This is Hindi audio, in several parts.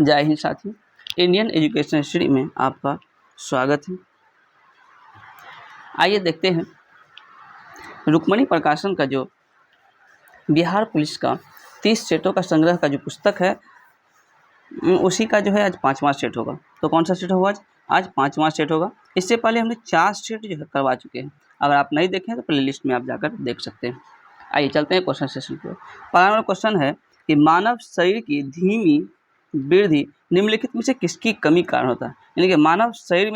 जय हिंद साथियों, इंडियन एजुकेशन हिस्ट्री में आपका स्वागत है। आइए देखते हैं रुक्मणी प्रकाशन का जो बिहार पुलिस का 30 सेटों का संग्रह का जो पुस्तक है उसी का जो है आज 5वां सेट होगा। तो कौन सा सेट होगा? आज 5वां सेट होगा। इससे पहले हमने 4 सेट जो है करवा चुके हैं। अगर आप नहीं देखें तो प्लेलिस्ट में आप जाकर देख सकते हैं। आइए चलते हैं क्वेश्चन सेशन की ओर। पहला क्वेश्चन है कि मानव शरीर की धीमी वृद्धि निम्नलिखित में से किसकी कमी कारण होता है? यानी कि मानव शरीर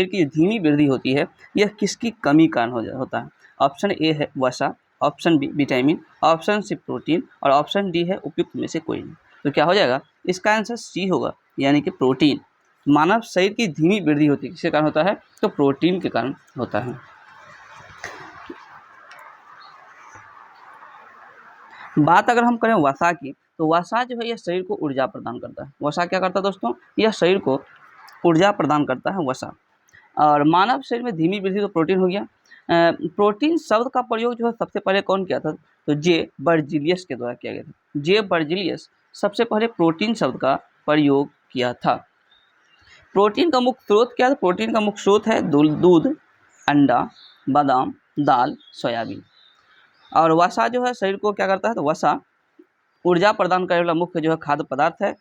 की जो धीमी वृद्धि होती है यह किसकी कमी कारण होता है? ऑप्शन ए है वसा, option B vitamin, option C protein और ऑप्शन डी है उपयुक्त में से कोई नहीं। तो क्या हो जाएगा? इसका आंसर सी होगा, यानी कि प्रोटीन। मानव शरीर की धीमी वृद्धि होती है किसके कारण होता है? तो प्रोटीन के कारण होता है। बात अगर हम करें वसा की, तो वसा जो है यह शरीर को ऊर्जा प्रदान करता है। वसा क्या करता है दोस्तों? यह शरीर को ऊर्जा प्रदान करता है वसा। और मानव शरीर में धीमी वृद्धि तो प्रोटीन हो गया। प्रोटीन शब्द का प्रयोग जो है सबसे पहले कौन किया था? तो जे बर्जिलियस के द्वारा किया गया था। जे बर्जिलियस सबसे पहले प्रोटीन शब्द का प्रयोग किया था। प्रोटीन का मुख्य स्रोत क्या है? प्रोटीन का मुख्य स्रोत है दूध, अंडा, बादाम, दाल, सोयाबीन। और वसा जो है शरीर को क्या करता है? तो वसा ऊर्जा प्रदान करने वाला मुख्य जो है खाद्य पदार्थ है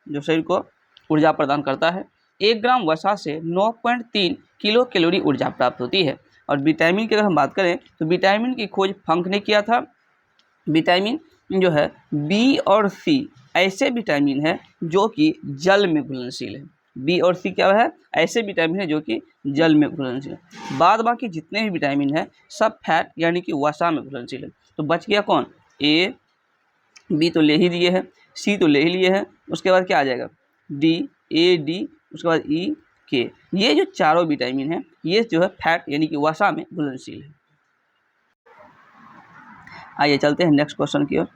जो शरीर को ऊर्जा प्रदान करता है। 1 ग्राम वसा से 9.3 किलो कैलोरी ऊर्जा प्राप्त होती है। और विटामिन की अगर हम बात करें तो विटामिन की खोज फंक ने किया था। विटामिन जो है बी और सी ऐसे विटामिन है जो कि जल में घुलनशील है। बी और सी क्या है? ऐसे विटामिन है जो कि जल में घुलनशील है। बाद बाकी जितने भी विटामिन है सब फैट यानी कि वसा में घुलनशील है। तो बच गया कौन? ए, बी तो ले ही दिए हैं, सी तो ले ही लिए हैं, उसके बाद क्या आ जाएगा? डी, ए डी, उसके बाद ई के। ये जो चारों विटामिन है ये जो है फैट यानी कि वसा में घुलनशील है। आइए चलते हैं नेक्स्ट क्वेश्चन की ओर।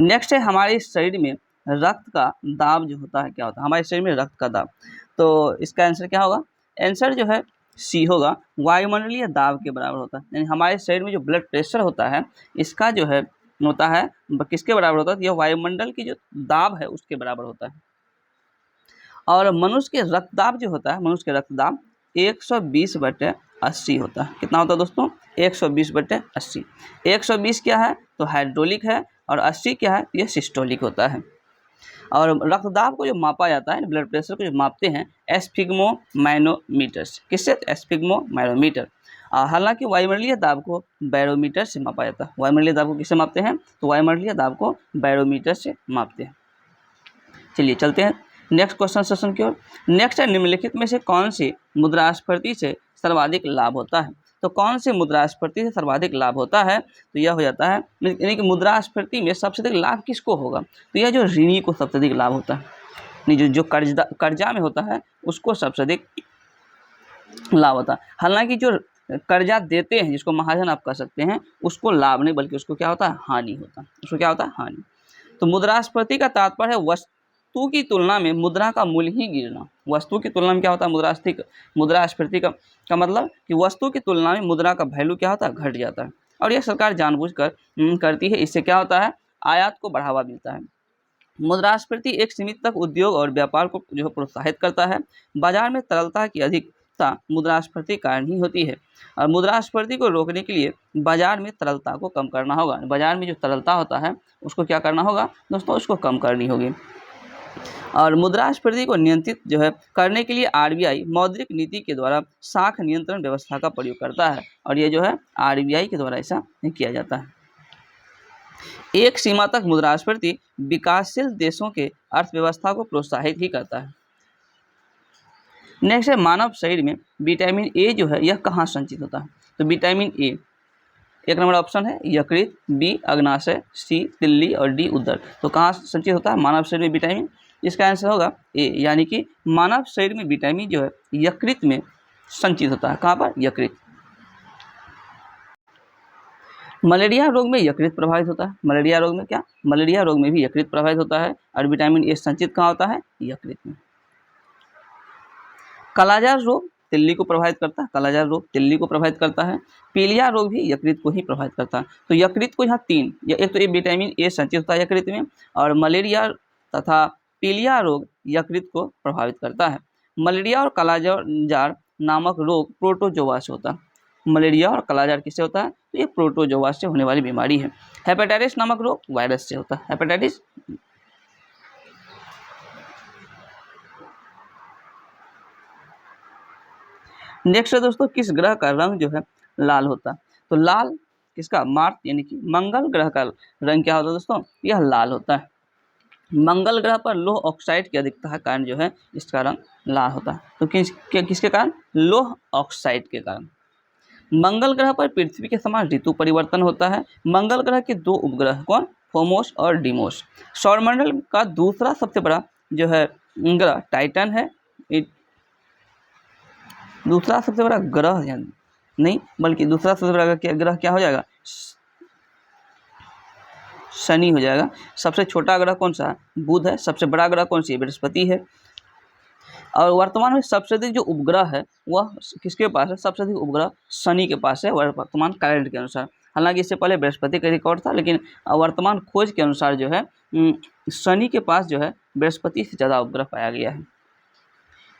नेक्स्ट है हमारे शरीर में रक्त का दाब जो होता है क्या होता है? हमारे शरीर में रक्त का दाब, तो इसका आंसर क्या होगा? आंसर जो है सी होगा, वायुमंडलीय दाब के बराबर होता है। यानी हमारे शरीर में जो ब्लड प्रेशर होता है इसका जो है होता है किसके बराबर होता है? यह वायुमंडल की जो दाब है उसके बराबर होता है। और मनुष्य के रक्तदाब जो होता है, मनुष्य के रक्तदाब 120/80 होता है। कितना होता है दोस्तों? 120/80। 120 क्या है? तो हाइड्रोलिक है और 80 क्या है? यह सिस्टोलिक होता है। और रक्तदाब को जो मापा जाता है, ब्लड प्रेशर को जो मापते हैं एस्फिग्मोमैनोमीटर से। किससे? एस्फिग्मोमैनोमीटर। हालांकि वायुमंडलीय दाब को बैरोमीटर से मापा जाता है। वायुमंडलीय दाब को किससे मापते हैं? तो वायुमंडलीय दाब को बैरोमीटर से मापते हैं। चलिए चलते हैं नेक्स्ट क्वेश्चन सेशन की ओर। नेक्स्ट है निम्नलिखित में से कौन सी मुद्रास्फीति से सर्वाधिक लाभ होता है? तो कौन से मुद्रास्फीति से सर्वाधिक लाभ होता है? तो यह हो जाता है, यानी कि मुद्रास्फीति में सबसे अधिक लाभ किसको होगा? तो यह जो ऋणी को सबसे अधिक लाभ होता है, नहीं जो कर्जा में होता है उसको सबसे अधिक लाभ होता है। हालांकि जो कर्जा देते हैं जिसको महाजन आप कह सकते हैं उसको लाभ नहीं बल्कि उसको क्या होता है? हानि होता है। उसको क्या होता है? हानि। तो मुद्रास्फीति का तात्पर्य है वस्तु की तुलना में मुद्रा का मूल्य ही गिरना। वस्तु की तुलना में क्या होता है? मुद्रास्फीति का मतलब कि वस्तु की तुलना में मुद्रा का वैल्यू क्या होता है? घट जाता है। और यह सरकार जानबूझकर करती है। इससे क्या होता है? आयात को बढ़ावा मिलता है। मुद्रास्फीति एक सीमित तक उद्योग और व्यापार को जो है प्रोत्साहित करता है। बाजार में तरलता की अधिकता मुद्रास्फीति कारण ही होती है। और मुद्रास्फीति को रोकने के लिए बाजार में तरलता को कम करना होगा। बाजार में जो तरलता होता है उसको क्या करना होगा दोस्तों? उसको कम करनी होगी। और मुद्रास्फीति को नियंत्रित जो है करने के लिए आरबीआई मौद्रिक नीति के द्वारा साख नियंत्रण व्यवस्था का प्रयोग करता है। और ये जो है आरबीआई के द्वारा ऐसा किया जाता है। एक सीमा तक मुद्रास्फीति विकासशील देशों के अर्थव्यवस्था को प्रोत्साहित ही करता है। नेक्स्ट है मानव शरीर में विटामिन ए जो है यह कहाँ संचित होता है? तो विटामिन ए 1 नंबर ऑप्शन है यकृत, बी अग्नाशय, सी तिल्ली और डी उदर। तो कहाँ संचित होता है मानव शरीर में विटामिन? इसका आंसर होगा ए, यानी कि मानव शरीर में विटामिन जो है यकृत में संचित होता है। कहाँ पर? यकृत। मलेरिया रोग में यकृत प्रभावित होता है। मलेरिया रोग में क्या? मलेरिया रोग में भी यकृत प्रभावित होता है। और विटामिन ए संचित कहाँ होता है? यकृत में। कालाजार रोग तिल्ली को प्रभावित करता है। कालाजार रोग तिल्ली को प्रभावित करता है। पीलिया रोग भी यकृत को ही प्रभावित करता है। तो यकृत को यहाँ 3, एक तो ये विटामिन ए संचित होता है यकृत में, और मलेरिया तथा पीलिया रोग यकृत को प्रभावित करता है। मलेरिया और कालाजार नामक रोग प्रोटोजोआ से होता है। मलेरिया और कालाजार किससे होता है? तो ये प्रोटोजोआ से होने वाली बीमारी है। हेपेटाइटिस नामक रोग वायरस से होता है। हेपेटाइटिस नेक्स्ट है दोस्तों, किस ग्रह का रंग जो है लाल होता है? तो लाल किसका? मार्स यानी कि मंगल ग्रह का रंग क्या होता है दोस्तों? यह लाल होता है। मंगल ग्रह पर लोह ऑक्साइड की अधिकता के कारण जो है इसका रंग लाल होता है। तो किसके कारण? लोह ऑक्साइड के कारण। मंगल ग्रह पर पृथ्वी के समान ऋतु परिवर्तन होता है। मंगल ग्रह के 2 उपग्रह कौन? फोमोस और डीमोस। सौरमंडल का दूसरा सबसे बड़ा जो है ग्रह टाइटन है। दूसरा सबसे बड़ा ग्रह नहीं बल्कि दूसरा सबसे बड़ा ग्रह क्या हो जाएगा? शनि हो जाएगा। सबसे छोटा ग्रह कौन सा है? बुध है। सबसे बड़ा ग्रह कौन सी है? बृहस्पति है। और वर्तमान में सबसे अधिक जो उपग्रह है वह किसके पास है? सबसे अधिक उपग्रह शनि के पास है वर्तमान कैलेंडर के अनुसार। हालांकि इससे पहले बृहस्पति का रिकॉर्ड था, लेकिन वर्तमान खोज के अनुसार जो है शनि के पास जो है बृहस्पति से ज़्यादा उपग्रह पाया गया है।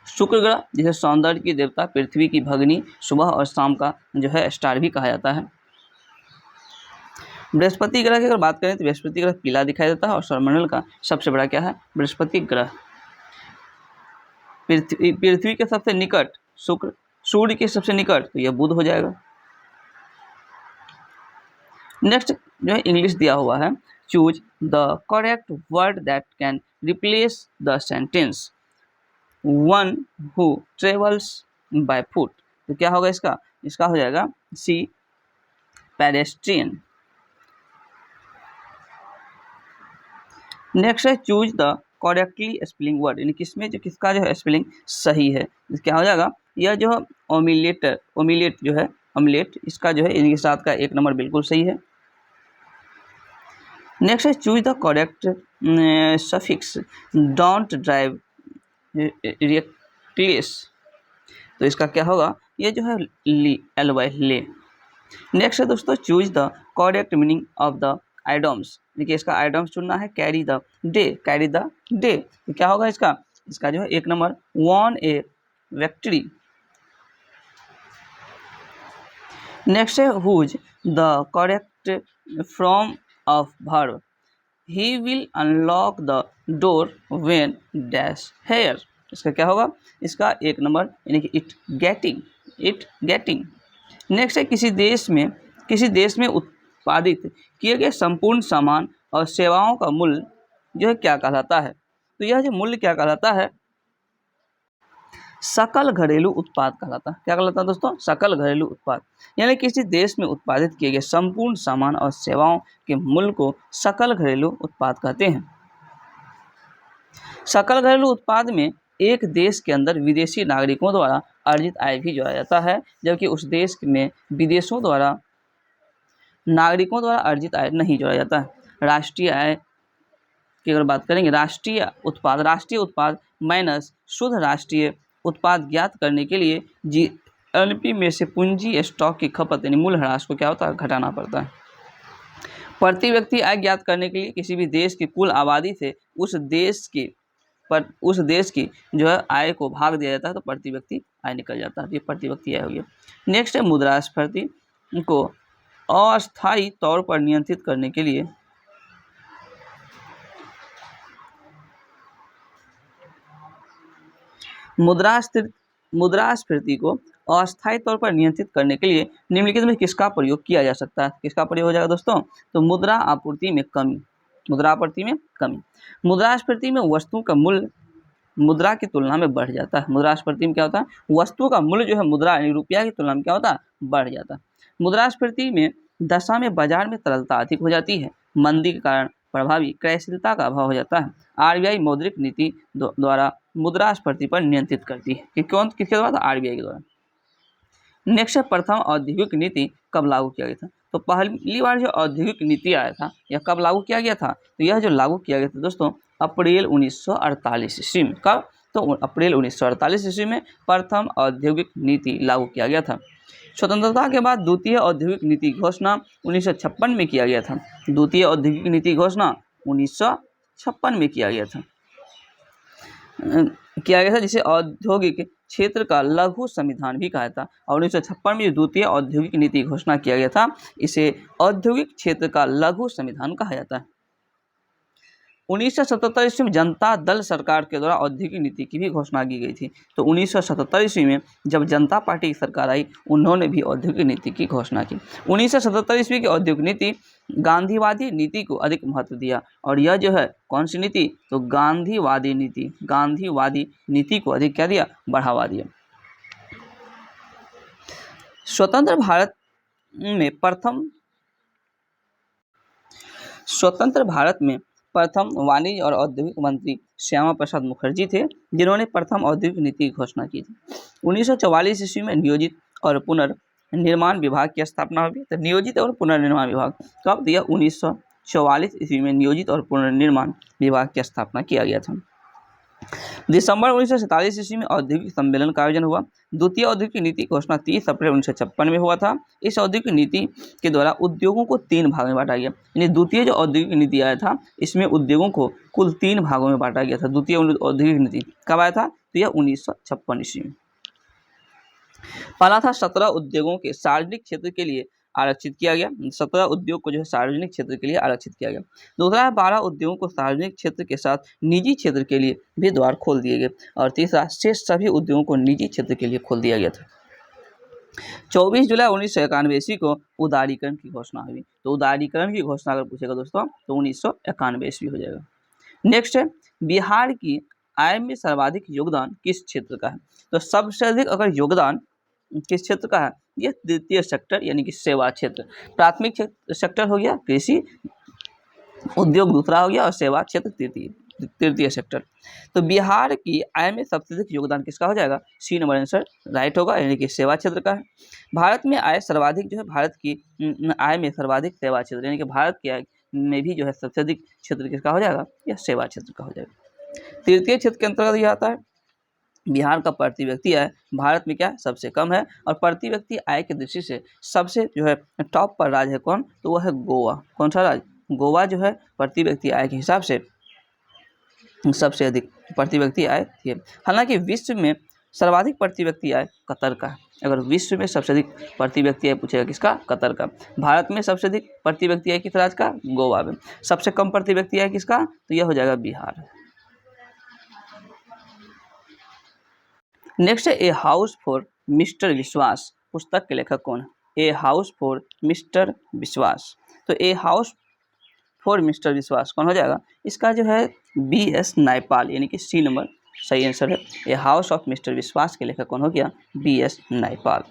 शुक्र ग्रह जिसे सौंदर्य की देवता, पृथ्वी की भगिनी, सुबह और शाम का जो है स्टार भी कहा जाता है। बृहस्पति ग्रह की अगर बात करें तो बृहस्पति ग्रह पीला दिखाई देता है और सौरमंडल का सबसे बड़ा क्या है? बृहस्पति ग्रह। पृथ्वी के सबसे निकट शुक्र, सूर्य के सबसे निकट तो यह बुध हो जाएगा। नेक्स्ट जो है इंग्लिश दिया हुआ है, choose the correct word that can replace the sentence one who travels by foot. तो क्या होगा इसका? इसका हो जाएगा सी, पेडेस्ट्रियन। नेक्स्ट है choose the correctly spelling word, यानी किसमें जो किसका जो है स्पेलिंग सही है। क्या हो जाएगा? यह जो ओमिलेट जो है ऑमलेट, इसका जो है इनके साथ का 1 नंबर बिल्कुल सही है। नेक्स्ट है choose the correct suffix don't drive reckless. तो इसका क्या होगा? ये जो है ले। नेक्स्ट है दोस्तों choose the correct meaning of the idioms. देखिए इसका आइडम्स चुनना है carry the day, carry the day. तो क्या होगा इसका? इसका जो है 1 number won a victory. Next है choose the correct from of verb, he will unlock the door when dash here. इसका क्या होगा? इसका 1 नंबर यानी कि इट गेटिंग। नेक्स्ट है किसी देश में उत्पादित किए गए संपूर्ण सामान और सेवाओं का मूल्य जो है क्या कहलाता है? तो यह जो मूल्य क्या कहलाता है? सकल घरेलू उत्पाद कहलाता है। क्या कहलाता है दोस्तों? सकल घरेलू उत्पाद। यानी किसी देश में उत्पादित किए गए संपूर्ण सामान और सेवाओं के मूल्य को सकल घरेलू उत्पाद कहते हैं। सकल घरेलू उत्पाद में एक देश के अंदर विदेशी नागरिकों द्वारा अर्जित आय भी जोड़ा जाता है, जबकि उस देश में विदेशों द्वारा नागरिकों द्वारा अर्जित आय नहीं जोड़ा जाता है। राष्ट्रीय आय की अगर बात करेंगे, राष्ट्रीय उत्पाद माइनस शुद्ध राष्ट्रीय उत्पाद ज्ञात करने के लिए जीएनपी में से पूंजी स्टॉक की खपत यानी मूल्यह्रास को क्या होता है? घटाना पड़ता है। प्रति व्यक्ति आय ज्ञात करने के लिए किसी भी देश की कुल आबादी से उस देश की जो है आय को भाग दिया जाता है, तो प्रति व्यक्ति आय निकल जाता है। ये प्रति व्यक्ति आय हो गया। नेक्स्ट है मुद्रास्फीति को अस्थायी तौर पर नियंत्रित करने के लिए मुद्रास्फीति को अस्थायी तौर पर नियंत्रित करने के लिए निम्नलिखित में किसका प्रयोग किया जा सकता है? किसका प्रयोग हो जाएगा दोस्तों? तो मुद्रा आपूर्ति में कमी। मुद्रास्फीति में वस्तुओं का मूल्य मुद्रा की तुलना में बढ़ जाता है। मुद्रास्फीति में क्या होता है? वस्तुओं का मूल्य जो है मुद्रा यानी रुपया की तुलना में क्या होता है? बढ़ जाता है। मुद्रास्फीति में दशा में बाजार में तरलता अधिक हो जाती है। मंदी के कारण प्रभावी क्रयशीलता का अभाव हो जाता है। आरबीआई मौद्रिक नीति द्वारा मुद्रास्फीति पर नियंत्रित करती है। किसके द्वारा? आरबीआई के द्वारा। नेक्स्ट है प्रथम औद्योगिक नीति कब लागू किया गया था? तो पहली बार जो औद्योगिक नीति आया था यह कब लागू किया गया था? तो यह जो लागू किया गया था दोस्तों अप्रैल 1948 ईस्वी में। कब? तो अप्रैल 1948 ईस्वी में प्रथम औद्योगिक नीति लागू किया गया था। स्वतंत्रता के बाद द्वितीय औद्योगिक नीति घोषणा 1956 में किया गया था। द्वितीय औद्योगिक नीति घोषणा 1956 में किया गया था। किया गया था, जिसे औद्योगिक क्षेत्र का लघु संविधान भी कहा था। और 1956 में जो द्वितीय औद्योगिक नीति की घोषणा किया गया था, इसे औद्योगिक क्षेत्र का लघु संविधान कहा जाता है। 1977 ईस्वी में जनता दल सरकार के द्वारा औद्योगिक नीति की भी घोषणा की गई थी। तो 1977 ईस्वी में जब जनता पार्टी की सरकार आई, उन्होंने भी औद्योगिक नीति की घोषणा की। 1977 ईस्वी की औद्योगिक नीति गांधीवादी नीति को अधिक महत्व दिया, और यह जो है कौन सी नीति, तो गांधीवादी नीति को अधिक क्या दिया, बढ़ावा दिया। स्वतंत्र भारत में प्रथम वाणिज्य और औद्योगिक मंत्री श्यामा प्रसाद मुखर्जी थे, जिन्होंने प्रथम औद्योगिक नीति की घोषणा की थी। 1944 ईस्वी में नियोजित और पुनर्निर्माण विभाग की स्थापना हुई। तो नियोजित और पुनर्निर्माण विभाग कब दिया, 1944 ईस्वी में नियोजित और पुनर्निर्माण विभाग की स्थापना किया गया था। दिसंबर 1947 ईस्वी में औद्योगिक सम्मेलन का आयोजन हुआ। द्वितीय औद्योगिक नीति की घोषणा 30 अप्रैल 1956 में हुआ था। इस औद्योगिक नीति के द्वारा उद्योगों को 3 भागों में बांटा गया। यानी द्वितीय जो औद्योगिक नीति आया था, इसमें उद्योगों को कुल 3 भागों में बांटा गया था। द्वितीय औद्योगिक नीति कब आया था, तो यह 1956 ईस्वी में। पहला था 17 उद्योगों के सार्वजनिक क्षेत्र के लिए आरक्षित किया गया। 17 उद्योग को जो है सार्वजनिक क्षेत्र के लिए आरक्षित किया गया। दूसरा है 12 उद्योगों को सार्वजनिक क्षेत्र के साथ निजी क्षेत्र के लिए भी द्वार खोल दिए गए। और तीसरा, शेष सभी उद्योगों को निजी क्षेत्र के लिए खोल दिया गया था। 24 जुलाई 1991 ईस्वी को उदारीकरण की घोषणा हुई। तो उदारीकरण की घोषणा अगर पूछेगा दोस्तों, तो 1991 ईस्वी हो जाएगा। नेक्स्ट है, बिहार की आय में सर्वाधिक योगदान किस क्षेत्र का है। तो सबसे अधिक अगर योगदान किस क्षेत्र का है, यह तृतीय सेक्टर यानी कि सेवा क्षेत्र। प्राथमिक सेक्टर हो गया, कृषि उद्योग दूसरा हो गया, और सेवा क्षेत्र तृतीय सेक्टर। तो बिहार की आय में सबसे अधिक योगदान किसका हो जाएगा, सी नंबर आंसर राइट होगा, यानी कि सेवा क्षेत्र का है। भारत में आय सर्वाधिक जो है, भारत की आय में सर्वाधिक सेवा क्षेत्र, यानी कि भारत की आय में भी जो है सबसे अधिक क्षेत्र किसका हो जाएगा, यह सेवा क्षेत्र का हो जाएगा। तृतीय क्षेत्र के अंतर्गत यह आता है। बिहार का प्रति व्यक्ति आय भारत में क्या सबसे कम है, और प्रति व्यक्ति आय की दृष्टि से सबसे जो है टॉप पर राज्य है कौन, तो वह है गोवा। कौन सा राज्य, गोवा जो है प्रति व्यक्ति आय के हिसाब से सबसे अधिक प्रति व्यक्ति आय है। हालांकि विश्व में सर्वाधिक प्रति व्यक्ति आय कतर का है। अगर विश्व में सबसे अधिक प्रति व्यक्ति आय पूछेगा किसका, कतर का। भारत में सबसे अधिक प्रति व्यक्ति आय किस राज्य का, गोवा में। सबसे कम प्रति व्यक्ति आय किसका, तो यह हो जाएगा बिहार। नेक्स्ट है ए हाउस फॉर मिस्टर विश्वास, पुस्तक के लेखक कौन है। ए हाउस फॉर मिस्टर विश्वास, तो ए हाउस फॉर मिस्टर विश्वास कौन हो जाएगा, इसका जो है BS नायपाल, यानी कि सी नंबर सही आंसर है। ए हाउस ऑफ मिस्टर विश्वास के लेखक कौन हो गया, BS नायपाल।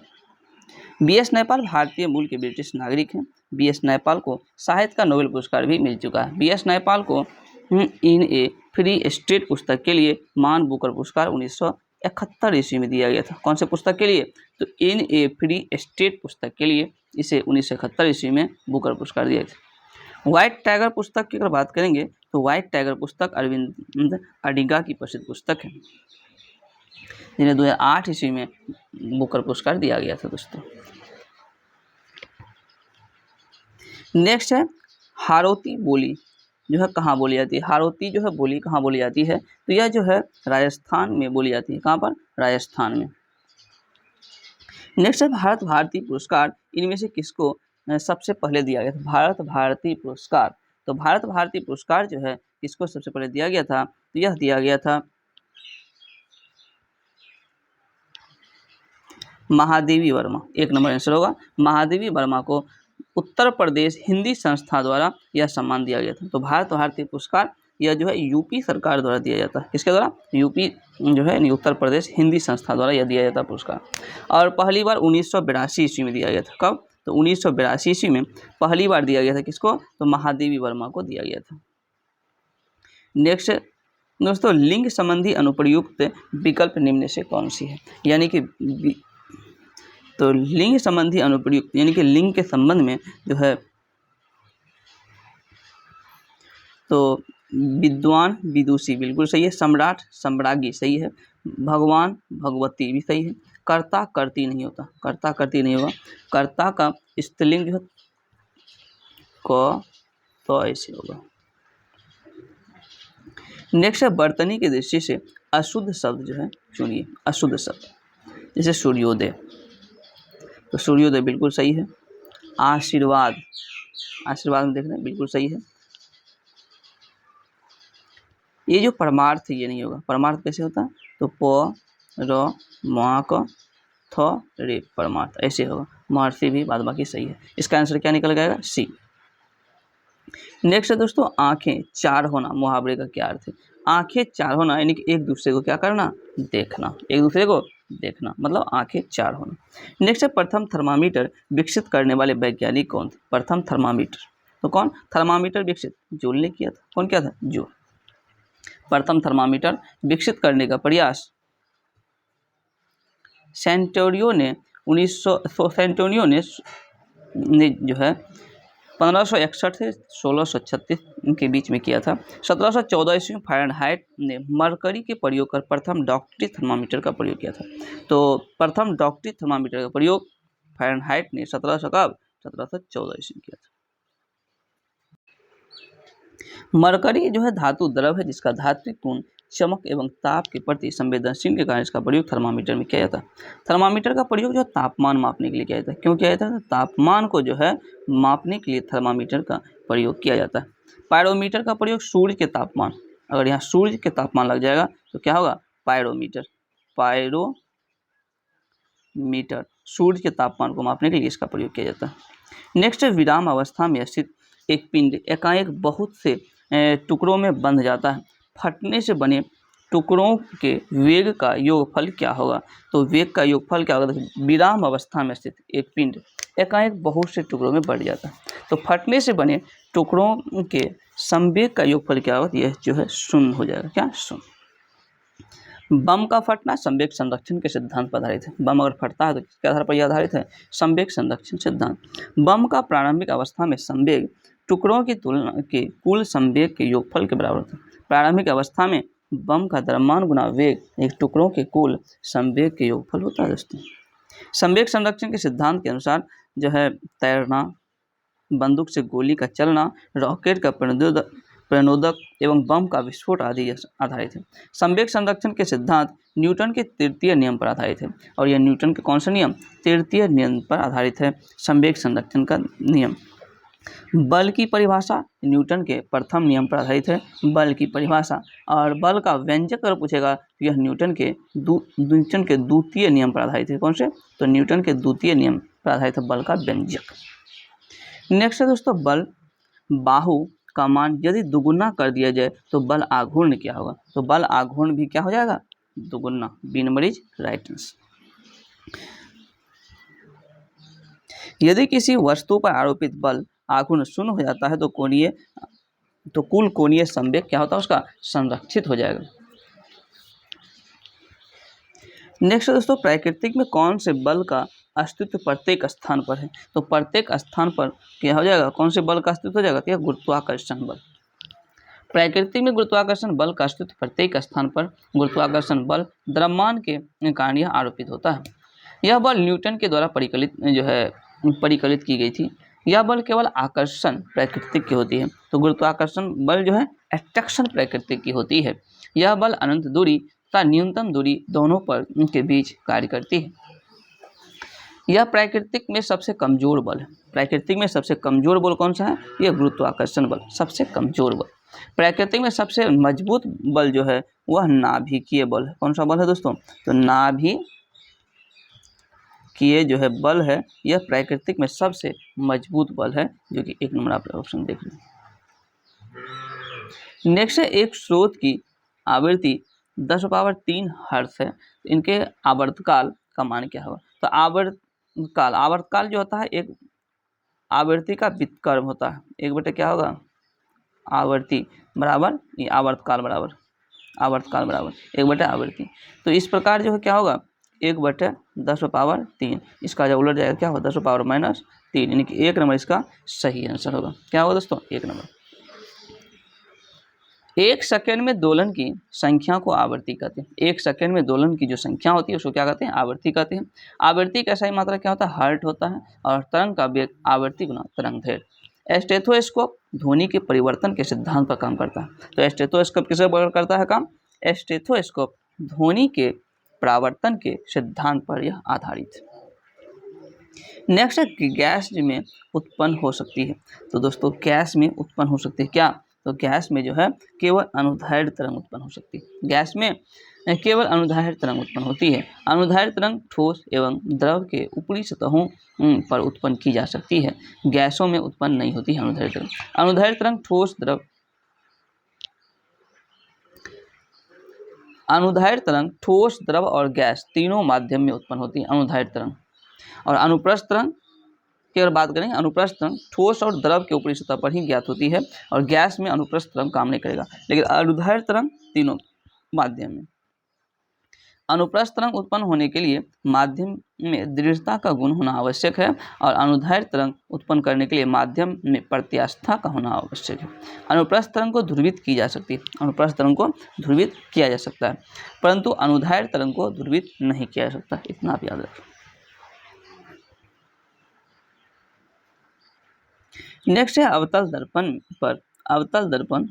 BS नायपाल भारतीय मूल के ब्रिटिश नागरिक हैं। BS नायपाल को साहित्य का नोबेल पुरस्कार भी मिल चुका है। BS नायपाल को इन ए फ्री स्टेट पुस्तक के लिए मान बुकर पुरस्कार 1971 ईस्वी में दिया गया था। कौन से पुस्तक के लिए, तो इन ए फ्री स्टेट पुस्तक के लिए इसे 1971 ईस्वी में बुकर पुरस्कार दिया था। व्हाइट टाइगर पुस्तक की अगर बात करेंगे, तो व्हाइट टाइगर पुस्तक अरविंद अडिगा की प्रसिद्ध पुस्तक है, जिन्हें 2008 ईस्वी में बुकर पुरस्कार दिया गया था दोस्तों। नेक्स्ट है हाड़ौती बोली जो है कहाँ बोली जाती है। हाड़ौती जो है बोली कहाँ बोली जाती है, तो यह जो है राजस्थान में बोली जाती है। कहाँ पर, राजस्थान में। नेक्स्ट है भारत भारती पुरस्कार इनमें से किसको सबसे पहले दिया गया था। भारत भारती पुरस्कार, तो भारत भारती पुरस्कार जो है किसको सबसे पहले दिया गया था, तो यह दिया गया था महादेवी वर्मा। 1 नंबर आंसर होगा। महादेवी वर्मा को उत्तर प्रदेश हिंदी संस्था द्वारा यह सम्मान दिया गया था। तो भारत भारती पुरस्कार यह जो है यूपी सरकार द्वारा दिया जाता है। किसके द्वारा, यूपी जो है उत्तर प्रदेश हिंदी संस्था द्वारा यह दिया जाता है पुरस्कार। और पहली बार 1982 ईस्वी में दिया गया था। कब, तो 1982 ईस्वी में पहली बार दिया गया था। किसको, तो महादेवी वर्मा को दिया गया था। नेक्स्ट दोस्तों, लिंग संबंधी अनुप्रयुक्त विकल्प निम्न से कौन सी है, यानी कि तो लिंग संबंधी अनुप्रयुक्त यानी कि लिंग के संबंध में जो है, तो विद्वान विदुषी बिल्कुल सही है, सम्राट सम्राज्ञी सही है, भगवान भगवती भी सही है, कर्ता कर्ती नहीं होता, कर्ता कर्ती नहीं होगा। कर्ता का स्त्रीलिंग जो है क तो ऐसे होगा। नेक्स्ट है वर्तनी की दृष्टि से अशुद्ध शब्द जो है चुनिए। अशुद्ध शब्द जैसे सूर्योदय, तो सूर्योदय बिल्कुल सही है। आशीर्वाद, आशीर्वाद में देख रहे हैं बिल्कुल सही है। ये जो परमार्थ ये नहीं होगा, परमार्थ कैसे होता है, तो प र म क थ रे परमार्थ ऐसे होगा। महर्षि भी बाद बाकी सही है। इसका आंसर क्या निकल जाएगा, सी। नेक्स्ट है दोस्तों आंखें चार होना, मुहावरे का क्या अर्थ है। आंखें चार होना यानी कि एक दूसरे को क्या करना, देखना, एक दूसरे को देखना, मतलब आंखें चार होना। नेक्स्ट है प्रथम थर्मामीटर विकसित करने वाले वैज्ञानिक कौन थे। प्रथम थर्मामीटर, तो कौन थर्मामीटर विकसित, जूल ने किया था। कौन किया था, जूल। प्रथम थर्मामीटर विकसित करने का प्रयास सेंटोरियो ने 1900 सेंटोरियो ने जो है 1561 से 1636 के बीच में किया था। 1714 ईस्वी में फ़ारेनहाइट ने मरकरी के प्रयोग कर प्रथम डॉक्टरी थर्मामीटर का प्रयोग किया था। तो प्रथम डॉक्टरी थर्मामीटर का प्रयोग फ़ारेनहाइट ने 1714 ईस्वी में किया था। मरकरी जो है धातु द्रव है जिसका धात्विक गुण चमक एवं ताप के प्रति संवेदनशील के कारण इसका प्रयोग थर्मामीटर में किया जाता है। थर्मामीटर का प्रयोग जो है तापमान मापने के लिए किया जाता है। क्यों किया जाता है, तापमान को जो है मापने के लिए थर्मामीटर का प्रयोग किया जाता है। पायरोमीटर का प्रयोग सूर्य के तापमान, अगर यहाँ सूर्य के तापमान लग जाएगा तो क्या होगा, पायरोमीटर। पायरोमीटर सूर्य के तापमान को मापने के लिए इसका प्रयोग किया जाता है। नेक्स्ट है विराम अवस्था में स्थित एक पिंड एकाएक बहुत से टुकड़ों में बंध जाता है, फटने से बने टुकड़ों के वेग का योगफल क्या होगा। तो वेग का योगफल क्या होगा, विराम अवस्था में स्थित एक पिंड एकाएक बहुत से टुकड़ों में बढ़ जाता है, तो फटने से बने टुकड़ों के संवेग का योगफल क्या होगा, यह जो है शून्य हो जाएगा। क्या, शून्य। बम का फटना संवेग संरक्षण के सिद्धांत पर आधारित है। बम अगर फटता है तो किसके आधार पर यह आधारित है, संवेग संरक्षण सिद्धांत। बम का प्रारंभिक अवस्था में संवेग टुकड़ों की तुलना के कुल संवेग के योगफल के बराबर होता है। प्रारंभिक अवस्था में बम का द्रव्यमान गुना वेग एक टुकड़ों के कुल संवेग के योगफल होता है दोस्तों। संवेग संरक्षण के सिद्धांत के अनुसार जो है तैरना, बंदूक से गोली का चलना, रॉकेट का प्रणोदक एवं बम का विस्फोट आदि आधारित है। संवेग संरक्षण के सिद्धांत न्यूटन के तृतीय नियम पर आधारित है, और यह न्यूटन के कौन सा नियम, तृतीय नियम पर आधारित है संवेग संरक्षण का नियम। बल की परिभाषा न्यूटन के प्रथम नियम पर आधारित है, बल की परिभाषा। और बल का व्यंजक अगर पूछेगा तो यह न्यूटन के द्वितीय नियम पर आधारित है। कौन से, तो न्यूटन के द्वितीय नियम पर आधारित है बल का व्यंजक। नेक्स्ट है दोस्तों बल बाहु का मान यदि दुगुना कर दिया जाए तो बल आघूर्ण क्या होगा। तो बल आघूर्ण भी क्या हो जाएगा, दुगुना। B number is right answer. यदि किसी वस्तु पर आरोपित बल आघूर्ण शून्य हो जाता है तो कुल कोणीय संवेग क्या होता है, उसका संरक्षित हो जाएगा। नेक्स्ट दोस्तों प्राकृतिक में कौन से बल का अस्तित्व प्रत्येक स्थान पर है। तो प्रत्येक स्थान पर क्या हो जाएगा, कौन से बल का अस्तित्व हो जाएगा, तो गुरुत्वाकर्षण बल। प्राकृतिक में गुरुत्वाकर्षण बल का अस्तित्व प्रत्येक स्थान पर गुरुत्वाकर्षण बल द्रव्यमान के कारण यह आरोपित होता है। यह बल न्यूटन के द्वारा परिकलित की गई थी। यह बल केवल आकर्षण प्राकृतिक की होती है, तो गुरुत्वाकर्षण बल जो है अट्रैक्शन प्राकृतिक की होती है। यह बल अनंत दूरी तथा न्यूनतम दूरी दोनों पर के बीच कार्य करती है। यह प्राकृतिक में सबसे कमजोर बल है। प्राकृतिक में सबसे कमजोर बल कौन सा है, यह गुरुत्वाकर्षण बल सबसे कमजोर बल। प्राकृतिक में सबसे मजबूत बल जो है वह नाभिकीय बल है। कौन सा बल है दोस्तों, तो नाभिकीय जो है बल है, यह प्राकृतिक में सबसे मजबूत बल है, जो कि एक नंबर आप ऑप्शन देख रहे हैं। नेक्स्ट है एक स्रोत की आवृत्ति 10⁻³ हर्ट्ज है, इनके आवर्तकाल का मान क्या होगा। तो आवर्तकाल जो होता है एक आवृत्ति का व्युत्क्रम होता है। एक बटे क्या होगा, आवर्ती बराबर आवर्तकाल बराबर एक बटे आवृत्ति। तो इस प्रकार जो है क्या होगा, 1/10⁻³ इसका जब उलट जाएगा क्या होगा, 10⁻³ यानी कि एक नंबर इसका सही आंसर होगा। क्या होगा दोस्तों, एक नंबर। एक सेकेंड में दोलन की संख्या को आवर्ती कहते हैं। एक सेकेंड में दोलन की जो संख्या होती है उसको क्या कहते हैं, आवर्ती कहते हैं। आवर्ती का सही मात्रा क्या होता है, हर्ट होता है, और तरंग का वेग आवर्ती गुना तरंग दैर्घ्य। स्टेथोस्कोप ध्वनि के परिवर्तन के सिद्धांत पर काम करता है। तो स्टेथोस्कोप किस पर करता है काम? स्टेथोस्कोप ध्वनि के परावर्तन के सिद्धांत पर यह आधारित है। नेक्स्ट है कि गैस में उत्पन्न हो सकती है। तो दोस्तों गैस में उत्पन्न हो सकती है क्या? तो गैस में जो है केवल अनुदैर्ध्य तरंग उत्पन्न हो सकती है। गैस में केवल अनुदैर्ध्य तरंग उत्पन्न होती है। अनुदैर्ध्य तरंग ठोस एवं द्रव के ऊपरी सतहों पर उत्पन्न की जा सकती है। गैसों में उत्पन्न नहीं होती है अनुदैर्ध्य तरंग। अनुदैर्ध्य तरंग ठोस, द्रव, अनुदैर्ध्य तरंग ठोस, द्रव और गैस तीनों माध्यम में उत्पन्न होती है अनुदैर्ध्य तरंग। और अनुप्रस्थ तरंग की अगर बात करें, अनुप्रस्थ तरंग ठोस और द्रव के ऊपरी सतह पर ही ज्ञात होती है और गैस में अनुप्रस्थ तरंग काम नहीं करेगा, लेकिन अनुदैर्ध्य तरंग तीनों माध्यम में। अनुप्रस्थ तरंग उत्पन्न होने के लिए माध्यम में दृढ़ता का गुण होना आवश्यक है और अनुदैर्ध्य तरंग उत्पन्न करने के लिए माध्यम में प्रत्यास्था का होना आवश्यक है। अनुप्रस्थ तरंग को ध्रुवित की जा सकती है, अनुप्रस्थ तरंग को ध्रुवित किया जा सकता है, परंतु अनुदैर्ध्य तरंग को ध्रुवित नहीं किया जा सकता, इतना आप याद रखें। नेक्स्ट है अवतल दर्पण पर। अवतल दर्पण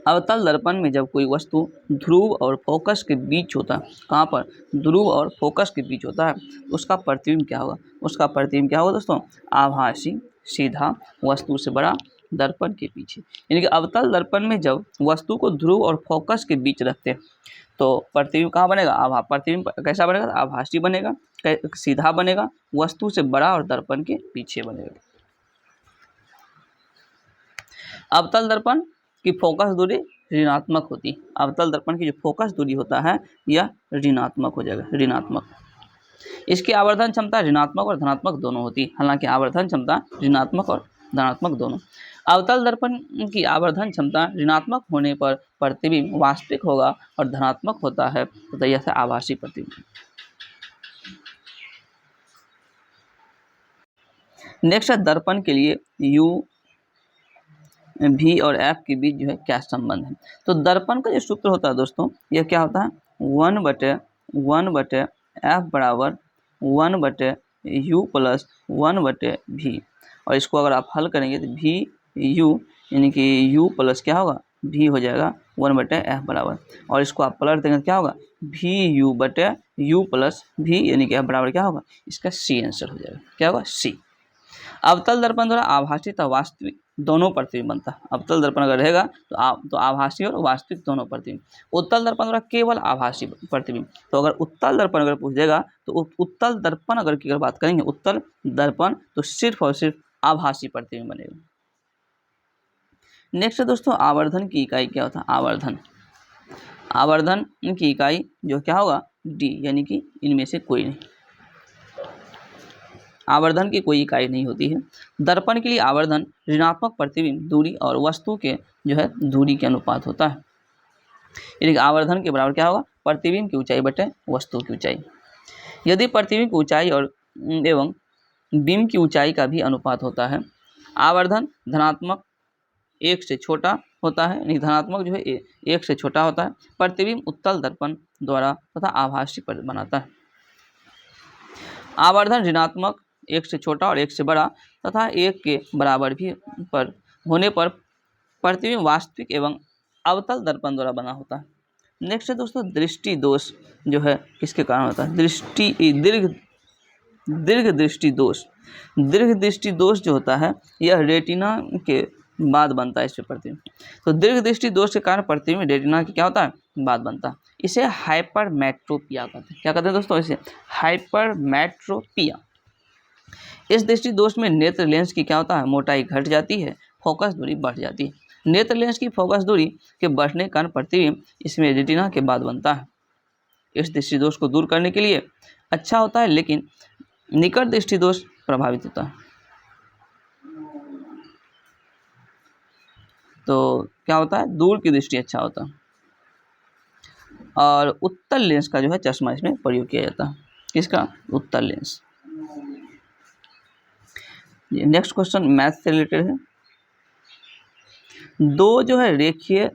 अवतल दर्पण में जब कोई वस्तु ध्रुव और फोकस के बीच होता है, कहाँ पर? ध्रुव और फोकस के बीच होता है, उसका प्रतिबिंब क्या होगा? उसका प्रतिबिंब क्या होगा दोस्तों? आभासी, सीधा, वस्तु से बड़ा, दर्पण के पीछे। यानी कि अवतल दर्पण में जब वस्तु को ध्रुव और फोकस के बीच रखते हैं तो प्रतिबिंब कहाँ बनेगा? प्रतिबिंब कैसा बनेगा? आभासी बनेगा, सीधा बनेगा, वस्तु से बड़ा और दर्पण के पीछे बनेगा। अवतल दर्पण की फोकस दूरी ऋणात्मक होती है। अवतल दर्पण की जो फोकस दूरी होता है यह ऋणात्मक हो जाएगा, ऋणात्मक। इसकी आवर्धन क्षमता ऋणात्मक और धनात्मक दोनों होती है। हालांकि आवर्धन क्षमता ऋणात्मक और धनात्मक दोनों। अवतल दर्पण की आवर्धन क्षमता ऋणात्मक होने पर प्रतिबिंब वास्तविक होगा और धनात्मक होता है तो यह है आभासी प्रतिबिंब। नेक्स्ट है दर्पण के लिए U, V और F के बीच जो है क्या संबंध है? तो दर्पण का जो सूत्र होता है दोस्तों यह क्या होता है? 1/F बराबर 1/U प्लस 1/V। और इसको अगर आप हल करेंगे तो VU यानी कि U प्लस क्या होगा? V हो जाएगा 1/F बराबर, और इसको आप पलट देंगे तो क्या होगा? VU/U प्लस V यानी कि F बराबर क्या होगा? इसका C आंसर हो जाएगा। क्या होगा? C। अवतल दर्पण द्वारा आभासी तथा वास्तविक दोनों प्रतिबिंब बनता है। अवतल दर्पण अगर रहेगा तो आभासी और वास्तविक दोनों प्रतिबिंब। उत्तल दर्पण द्वारा केवल आभासी प्रतिबिंब। तो अगर उत्तल दर्पण अगर पूछ जाएगा तो उत्तल दर्पण अगर की बात करेंगे, उत्तल दर्पण, तो सिर्फ और सिर्फ आभासी प्रतिबिंब बनेगा। नेक्स्ट दोस्तों आवर्धन की इकाई क्या होता है? आवर्धन, आवर्धन की इकाई जो क्या होगा? D, यानी कि इनमें से कोई नहीं। आवर्धन की कोई इकाई नहीं होती है। दर्पण के लिए आवर्धन ऋणात्मक प्रतिबिंब दूरी और वस्तु के जो है दूरी के अनुपात होता है। यानी कि आवर्धन के बराबर क्या होगा? प्रतिबिंब की ऊंचाई बटे वस्तु की ऊंचाई। यदि प्रतिबिंब की ऊंचाई और एवं बिंब की ऊंचाई का भी अनुपात होता है, आवर्धन धनात्मक 1 से छोटा होता है, यानी धनात्मक जो है 1 से छोटा होता है, प्रतिबिंब उत्तल दर्पण द्वारा तथा आभासी बनाता है। आवर्धन ऋणात्मक 1 से छोटा और 1 से बड़ा तथा 1 के बराबर भी पर होने पर प्रतिबिंब वास्तविक एवं अवतल दर्पण द्वारा बना होता है। नेक्स्ट है दोस्तों दृष्टि दोष जो है किसके कारण होता है? दीर्घ दृष्टि दोष। दीर्घ दृष्टि दोष जो होता है यह रेटिना के बाद बनता है इस पे प्रतिबिंब। तो दीर्घ दृष्टि दोष के कारण प्रतिबिंब रेटिना की क्या होता है? बाद बनता है। इसे हाइपरमेट्रोपिया कहते हैं। क्या कहते हैं दोस्तों? इसे हाइपरमेट्रोपिया। इस दृष्टि दोष में नेत्र लेंस की क्या होता है? मोटाई घट जाती है, फोकस दूरी बढ़ जाती है। नेत्र लेंस की फोकस दूरी के बढ़ने के कारण प्रतिबिंब इसमें रेटिना के बाद बनता है। इस दृष्टि दोष को दूर करने के लिए अच्छा होता है, लेकिन निकट दृष्टि दोष प्रभावित होता है। तो क्या होता है? दूर की दृष्टि अच्छा होता है और उत्तल लेंस का जो है चश्मा इसमें प्रयोग किया जाता है। किसका? उत्तल लेंस। नेक्स्ट क्वेश्चन मैथ से रिलेटेड है।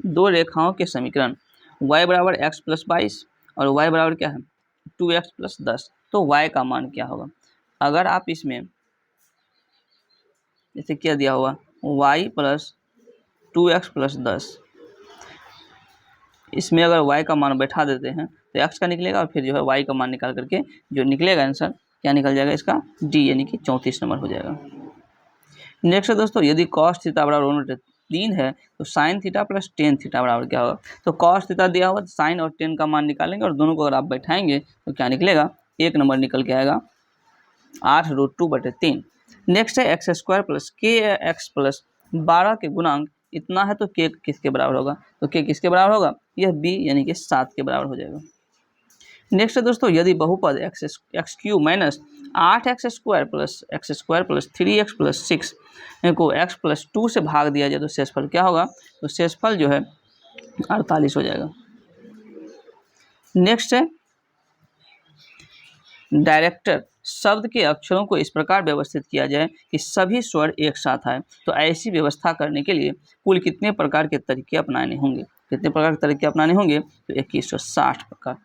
दो रेखाओं के समीकरण y बराबर x प्लस 22 और y बराबर क्या है? 2x plus 10। तो y का मान क्या होगा। अगर आप इसमें जैसे क्या दिया हुआ y प्लस 2x प्लस 10, इसमें अगर y का मान बैठा देते हैं तो x का निकलेगा और फिर जो है y का मान निकाल करके जो निकलेगा आंसर क्या निकल जाएगा इसका d, यानी कि 34 नंबर हो जाएगा। नेक्स्ट है दोस्तों, यदि cos थीटा बराबर 3 है तो sine theta plus tan theta बराबर क्या होगा। तो cos थीटा दिया हुआ तो साइन और टेन का मान निकालेंगे और दोनों को अगर आप बैठाएंगे तो क्या निकलेगा, 1 नंबर निकल के आएगा 8√2/3। नेक्स्ट है एक्स स्क्वायर प्लस के एक्स प्लस 12 के गुणांक इतना है तो के किसके बराबर होगा। तो के किसके बराबर होगा, यह बी यानी कि 7 के बराबर हो जाएगा। नेक्स्ट है दोस्तों, यदि बहुपद x Q minus 8x² plus 3x plus 6 को x प्लस 2 से भाग दिया जाए तो शेषफल क्या होगा। तो शेषफल जो है 48 हो जाएगा। नेक्स्ट है डायरेक्टर शब्द के अक्षरों को इस प्रकार व्यवस्थित किया जाए कि सभी स्वर एक साथ आए। तो ऐसी व्यवस्था करने के लिए कुल कितने प्रकार के तरीके अपनाने होंगे। कितने प्रकार के तरीके अपनाने होंगे, तो 2160 प्रकार।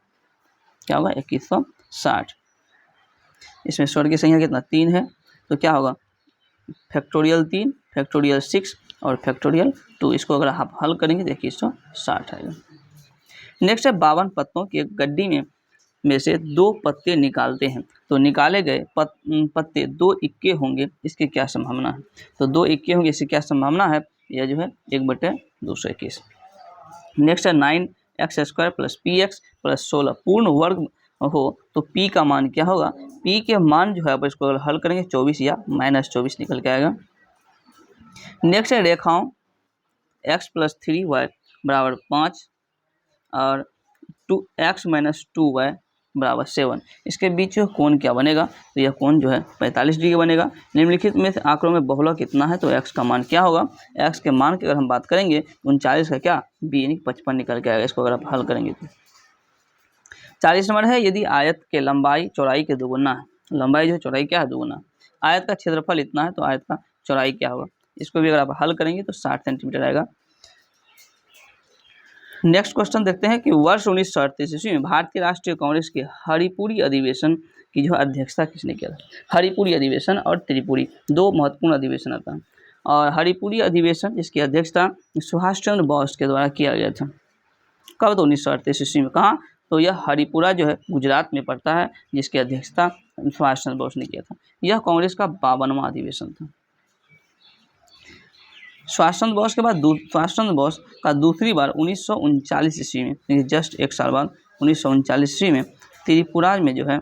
क्या होगा 2160। इसमें स्वर की संख्या कितना 3 है, तो क्या होगा फैक्टोरियल 3, फैक्टोरियल 6 और फैक्टोरियल 2। इसको अगर आप हल करेंगे तो 2160 आएगा। नेक्स्ट है 52 पत्तों की एक गड्डी में से 2 पत्ते निकालते हैं तो निकाले गए पत्ते 2 इक्के होंगे, इसकी क्या संभावना है। तो 2 इक्के होंगे, इसकी क्या संभावना है, यह जो है 1/221। नेक्स्ट है 9x² प्लस px प्लस 16 पूर्ण वर्ग हो तो p का मान क्या होगा। p के मान जो है आप इसको हल करेंगे 24 या -24 निकल के आएगा। नेक्स्ट है रेखाओं x प्लस 3y बराबर 5 और 2x माइनस 2y बराबर 7, इसके बीच कोण क्या बनेगा। तो यह कोण जो है 45 डिग्री बनेगा। निम्नलिखित में से आंकड़ों में बहुलक कितना है, तो x का मान क्या होगा। x के मान की अगर हम बात करेंगे 39 का क्या b यानी 55 निकल के आएगा। इसको अगर आप हल करेंगे तो 40 नंबर है, यदि आयत के लंबाई चौड़ाई के दोगुना है, लंबाई जो है चौड़ाई क्या है दोगुना, आयत का क्षेत्रफल इतना है तो आयत का चौड़ाई क्या होगा। इसको भी अगर आप हल करेंगे तो 60 सेंटीमीटर आएगा। नेक्स्ट क्वेश्चन देखते हैं कि वर्ष 1938 ईस्वी में भारतीय राष्ट्रीय कांग्रेस के हरिपुरी अधिवेशन की जो अध्यक्षता किसने किया था। हरिपुरी अधिवेशन और त्रिपुरी 2 महत्वपूर्ण अधिवेशन आता है और हरिपुरी अधिवेशन इसकी अध्यक्षता सुभाष चंद्र बोस के द्वारा किया गया था। कब, तो 1938 ईस्वी में। कहाँ, तो यह हरिपुरा जो है गुजरात में पड़ता है, जिसकी अध्यक्षता सुभाष चंद्र बोस ने किया था। यह कांग्रेस का 52वां अधिवेशन था। सुभाष चंद्र बोस के बाद सुभाष चंद्र बोस का दूसरी बार 1939 ईस्वी में, जस्ट 1 साल बाद 1939 ईस्वी में त्रिपुरा में जो है,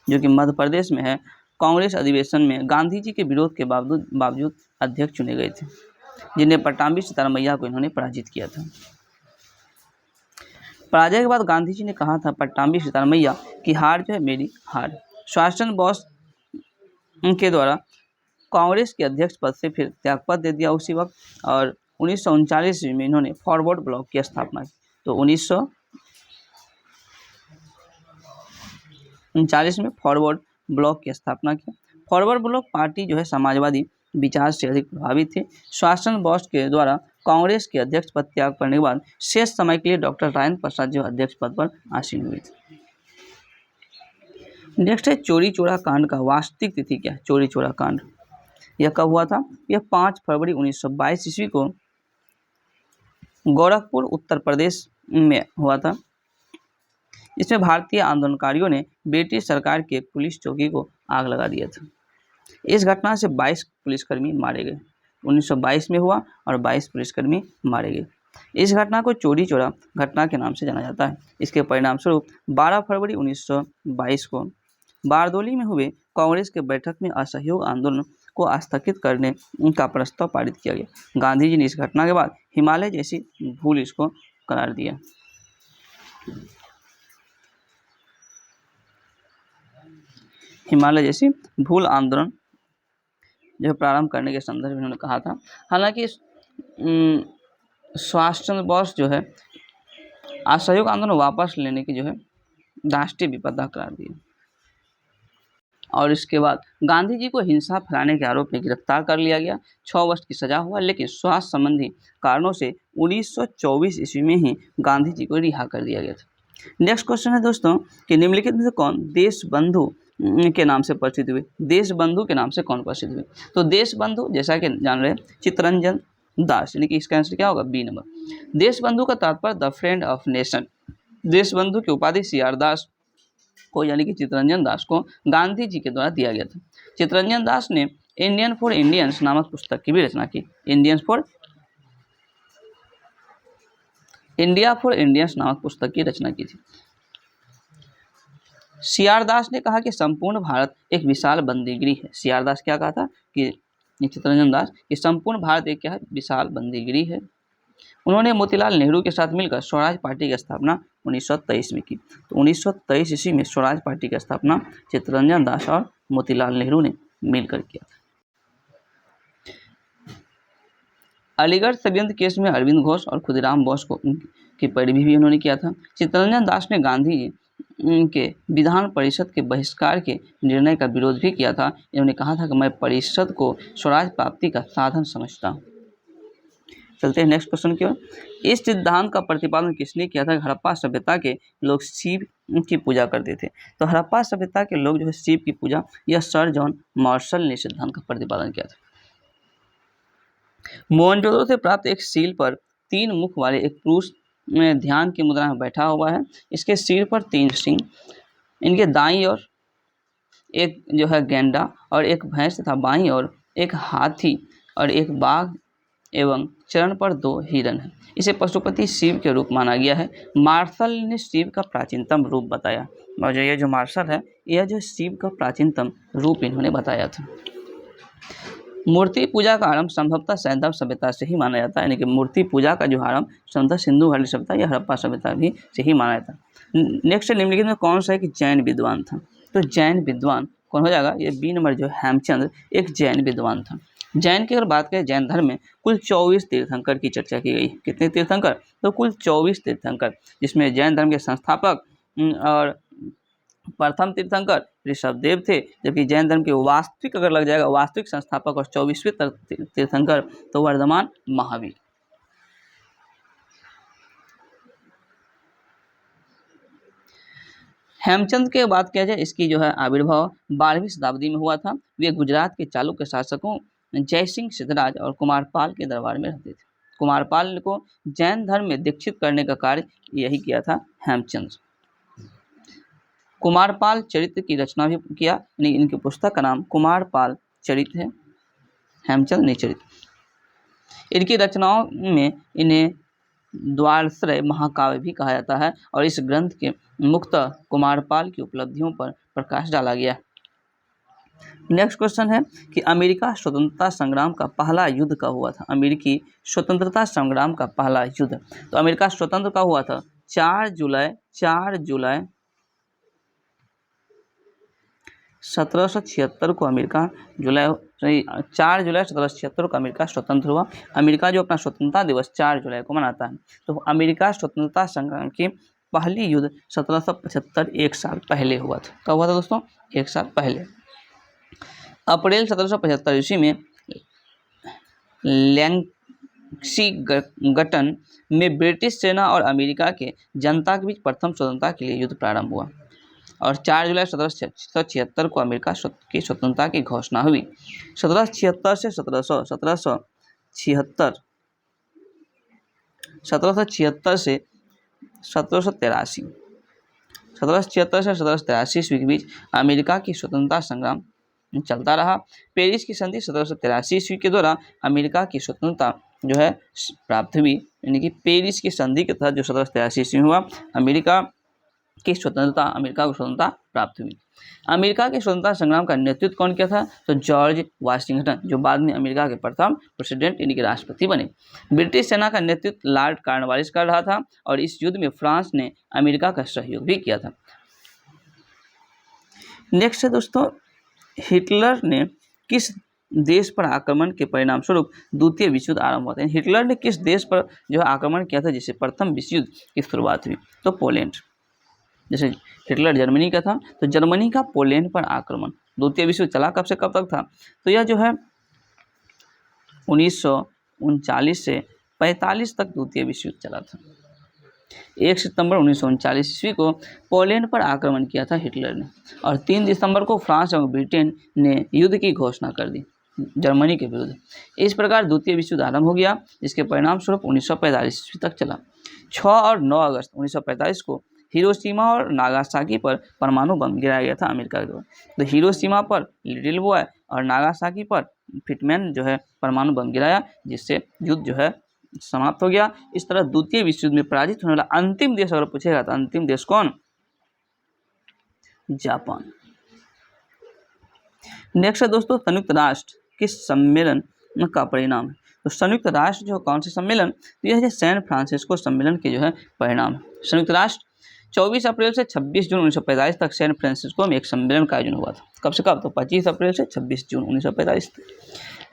जो कि मध्य प्रदेश में है, कांग्रेस अधिवेशन में गांधी जी के विरोध के बावजूद अध्यक्ष चुने गए थे, जिन्हें पट्टाभी सीतारामैया को इन्होंने पराजित किया था। पराजय के बाद गांधी जी ने कहा था पट्टाभी सीतारामैया की हार जो है मेरी हार। सुभाष चंद्र बोस के द्वारा कांग्रेस के अध्यक्ष पद से फिर त्यागपत्र दे दिया उसी वक्त और 1939 में इन्होंने फॉरवर्ड ब्लॉक की स्थापना की। तो 1939 में फॉरवर्ड ब्लॉक की स्थापना की। फॉरवर्ड ब्लॉक पार्टी जो है समाजवादी विचार से अधिक प्रभावित थे। सुभाष चंद्र बोस के द्वारा कांग्रेस के अध्यक्ष पद त्याग करने के बाद शेष समय के लिए डॉक्टर राजेंद्र प्रसाद जो अध्यक्ष पद पर आसीन हुए थे। नेक्स्ट है चोरी चोरा कांड का वास्तविक तिथि क्या है। चोरी चोरा कांड यह कब हुआ था, यह 5 फरवरी 1922 ईस्वी को गोरखपुर उत्तर प्रदेश में हुआ था। इसमें भारतीय आंदोलनकारियों ने ब्रिटिश सरकार की एक पुलिस चौकी को आग लगा दिया था। इस घटना से 22 पुलिसकर्मी मारे गए। 1922 में हुआ और 22 पुलिसकर्मी मारे गए। इस घटना को चोरी चोरा घटना के नाम से जाना जाता है। इसके परिणाम स्वरूप 12 फरवरी 1922 को बारदोली में हुए कांग्रेस के बैठक में असहयोग आंदोलन को स्थगित करने का प्रस्ताव पारित किया गया। गांधी जी ने इस घटना के बाद हिमालय जैसी भूल इसको करार दिया। हिमालय जैसी भूल आंदोलन जो प्रारंभ करने के संदर्भ में उन्होंने कहा था। हालांकि सुभाष चंद्र बोस जो है असहयोग आंदोलन वापस लेने की जो है राष्ट्रीय विपदा करार दी और इसके बाद गांधी जी को हिंसा फैलाने के आरोप में गिरफ्तार कर लिया गया। 6 वर्ष की सजा हुआ, लेकिन स्वास्थ्य संबंधी कारणों से 1924 ईस्वी में ही गांधी जी को रिहा कर दिया गया था। नेक्स्ट क्वेश्चन है दोस्तों कि निम्नलिखित में से कौन देशबंधु के नाम से प्रसिद्ध हुए। देशबंधु के नाम से कौन प्रसिद्ध हुए? तो देशबंधु जैसा कि जान रहे हैं चित्तरंजन दास, यानी कि इसका आंसर क्या होगा? B number. देशबंधु का तात्पर्य the friend of nation. Deshbandhu की उपाधि सीआर दास को यानी कि चित्तरंजन दास को गांधी जी के द्वारा दिया गया था। चित्तरंजन दास ने इंडियन फॉर इंडियंस नामक पुस्तक की भी रचना की। इंडिया फॉर इंडियंस नामक पुस्तक की रचना की थी। सीआर दास ने कहा कि संपूर्ण भारत एक विशाल बंदीगृह है। सीआर दास क्या कहा था कि चित्तरंजन दास कि संपूर्ण भारत एक क्या है? विशाल बंदीगृह है। उन्होंने मोतीलाल नेहरू के साथ मिलकर स्वराज पार्टी की स्थापना 1923 में की। तो 1923 ईस्वी में स्वराज पार्टी की स्थापना चित्तरंजन दास और मोतीलाल नेहरू ने मिलकर किया था। अलीगढ़ षड्यंत्र केस में अरविंद घोष और खुदीराम बोस को की पैरवी भी उन्होंने किया था। चित्तरंजन दास ने गांधी जी के विधान परिषद के बहिष्कार के निर्णय का विरोध भी किया था। इन्होंने कहा था कि मैं परिषद को स्वराज प्राप्ति का साधन समझता हूँ। चलते हैं नेक्स्ट क्वेश्चन की ओर। इस सिद्धांत का प्रतिपादन किसने किया था? हड़प्पा सभ्यता के लोग शिव की पूजा करते थे। तो हड़प्पा सभ्यता के लोग जो है शिव की पूजा, यह सर जॉन मार्शल ने सिद्धांत का प्रतिपादन किया था। मोहनजोदड़ो से प्राप्त एक सील पर 3 मुख वाले एक पुरुष में ध्यान की मुद्रा में बैठा हुआ है। इसके सिर पर 3 सिंह, इनके दाईं ओर एक जो है गेंडा और एक भैंस तथा बाईं ओर एक हाथी और एक बाघ एवं चरण पर 2 हिरण है। इसे पशुपति शिव के रूप माना गया है। मार्शल ने शिव का प्राचीनतम रूप बताया, और ये जो मार्शल है यह जो शिव का प्राचीनतम रूप इन्होंने बताया था। मूर्ति पूजा का आरंभ संभवतः सैंधव सभ्यता से ही माना जाता है, यानी कि मूर्ति पूजा का जो आरंभ संभवतः सिंधु घाटी सभ्यता या हड़प्पा सभ्यता भी से ही माना जाता है। नेक्स्ट निम्नलिखित में कौन सा है कि जैन विद्वान था? तो जैन विद्वान कौन हो जाएगा? ये बी नंबर जो हेमचंद्र एक जैन विद्वान था। जैन की अगर बात करें, जैन धर्म में कुल 24 तीर्थंकर की चर्चा की गई। कितने तीर्थंकर? तो कुल 24 तीर्थंकर, जिसमें जैन धर्म के संस्थापक और प्रथम तीर्थंकर ऋषभदेव थे, जबकि जैन धर्म के वास्तविक अगर लग जाएगा वास्तविक संस्थापक और 24वें तीर्थंकर तो वर्धमान महावीर। हेमचंद के बात किया जाए, इसकी जो है आविर्भाव 12वीं शताब्दी में हुआ था। वे गुजरात के चालुक्य शासकों जयसिंह सिद्धराज और कुमारपाल के दरबार में रहते थे। कुमारपाल को जैन धर्म में दीक्षित करने का कार्य यही किया था हेमचंद। कुमारपाल चरित्र की रचना भी किया, यानी इनकी पुस्तक का नाम कुमारपाल चरित्र है, हेमचंद ने चरित्र। इनकी रचनाओं में इन्हें द्वारश्रय महाकाव्य भी कहा जाता है, और इस ग्रंथ के मुख्यतः कुमारपाल की उपलब्धियों पर प्रकाश डाला गया। नेक्स्ट क्वेश्चन है कि अमेरिका स्वतंत्रता संग्राम का पहला युद्ध कब हुआ था? अमेरिकी स्वतंत्रता संग्राम का पहला युद्ध, तो अमेरिका स्वतंत्र कब हुआ था? 4 जुलाई 1776 को अमेरिका 4 जुलाई 1776 को अमेरिका स्वतंत्र हुआ। अमेरिका जो अपना स्वतंत्रता दिवस 4 जुलाई को मनाता है, तो अमेरिका स्वतंत्रता संग्राम की पहली युद्ध 1775 एक साल पहले हुआ था। कब हुआ था दोस्तों? एक साल पहले। अप्रैल 1775 ईस्वी में लैक्सिंगटन में ब्रिटिश सेना और अमेरिका के जनता के बीच प्रथम स्वतंत्रता के लिए युद्ध प्रारंभ हुआ, और 4 जुलाई 1776 को अमेरिका की स्वतंत्रता की घोषणा हुई। 1776 से 1783 ईस्वी के बीच अमेरिका की स्वतंत्रता संग्राम चलता रहा। पेरिस की संधि 1783 ईस्वी के द्वारा अमेरिका की स्वतंत्रता जो है प्राप्त हुई, यानी कि पेरिस की संधि के तहत जो 1783 ईस्वी हुआ अमेरिका को स्वतंत्रता प्राप्त हुई। अमेरिका के स्वतंत्रता संग्राम का नेतृत्व कौन किया था? तो जॉर्ज वाशिंगटन, जो बाद में अमेरिका के प्रथम प्रेसिडेंट यानी कि राष्ट्रपति बने। ब्रिटिश सेना का नेतृत्व लॉर्ड कॉर्नवालिस कर रहा था, और इस युद्ध में फ्रांस ने अमेरिका का सहयोग भी किया था। नेक्स्ट है दोस्तों, हिटलर ने किस देश पर आक्रमण के परिणाम स्वरूप द्वितीय विश्व युद्ध आरंभ हुआ था? हिटलर ने किस देश पर जो है आक्रमण किया था जिससे प्रथम विश्व युद्ध की शुरुआत हुई? तो पोलैंड। जैसे हिटलर जर्मनी का था, तो जर्मनी का पोलैंड पर आक्रमण। द्वितीय विश्व युद्ध चला कब से कब तक था? तो यह जो है 1939 से 45 तक द्वितीय विश्व युद्ध चला था। 1 सितंबर 1939 ईस्वी को पोलैंड पर आक्रमण किया था हिटलर ने, और 3 दिसंबर को फ्रांस एवं ब्रिटेन ने युद्ध की घोषणा कर दी जर्मनी के विरुद्ध। इस प्रकार द्वितीय विश्व युद्ध आरंभ हो गया, जिसके परिणाम स्वरूप 1945 ईस्वी तक चला। 6 और 9 अगस्त 1945 को हिरोशिमा और नागासाकी पर परमाणु बम गिराया गया था अमेरिका के द्वारा। तो हिरोशिमा पर लिटिल बॉय और नागासाकी पर फिटमैन जो है परमाणु बम गिराया, जिससे युद्ध जो है समाप्त हो गया। इस तरह द्वितीय विश्व युद्ध में पराजित होने वाला अंतिम देश अगर पूछेगा तो अंतिम देश कौन? जापान। नेक्स्ट है दोस्तों, संयुक्त राष्ट्र किस सम्मेलन का परिणाम है? तो संयुक्त राष्ट्र जो कौन से सम्मेलन, तो यह है सैन फ्रांसिस्को सम्मेलन के जो है परिणाम है। संयुक्त राष्ट्र 24 अप्रैल से 26 जून 1945 तक सैन फ्रांसिस्को में एक सम्मेलन का आयोजन हुआ था। कब से कब? तो 25 अप्रैल से 26 जून 1945 तक।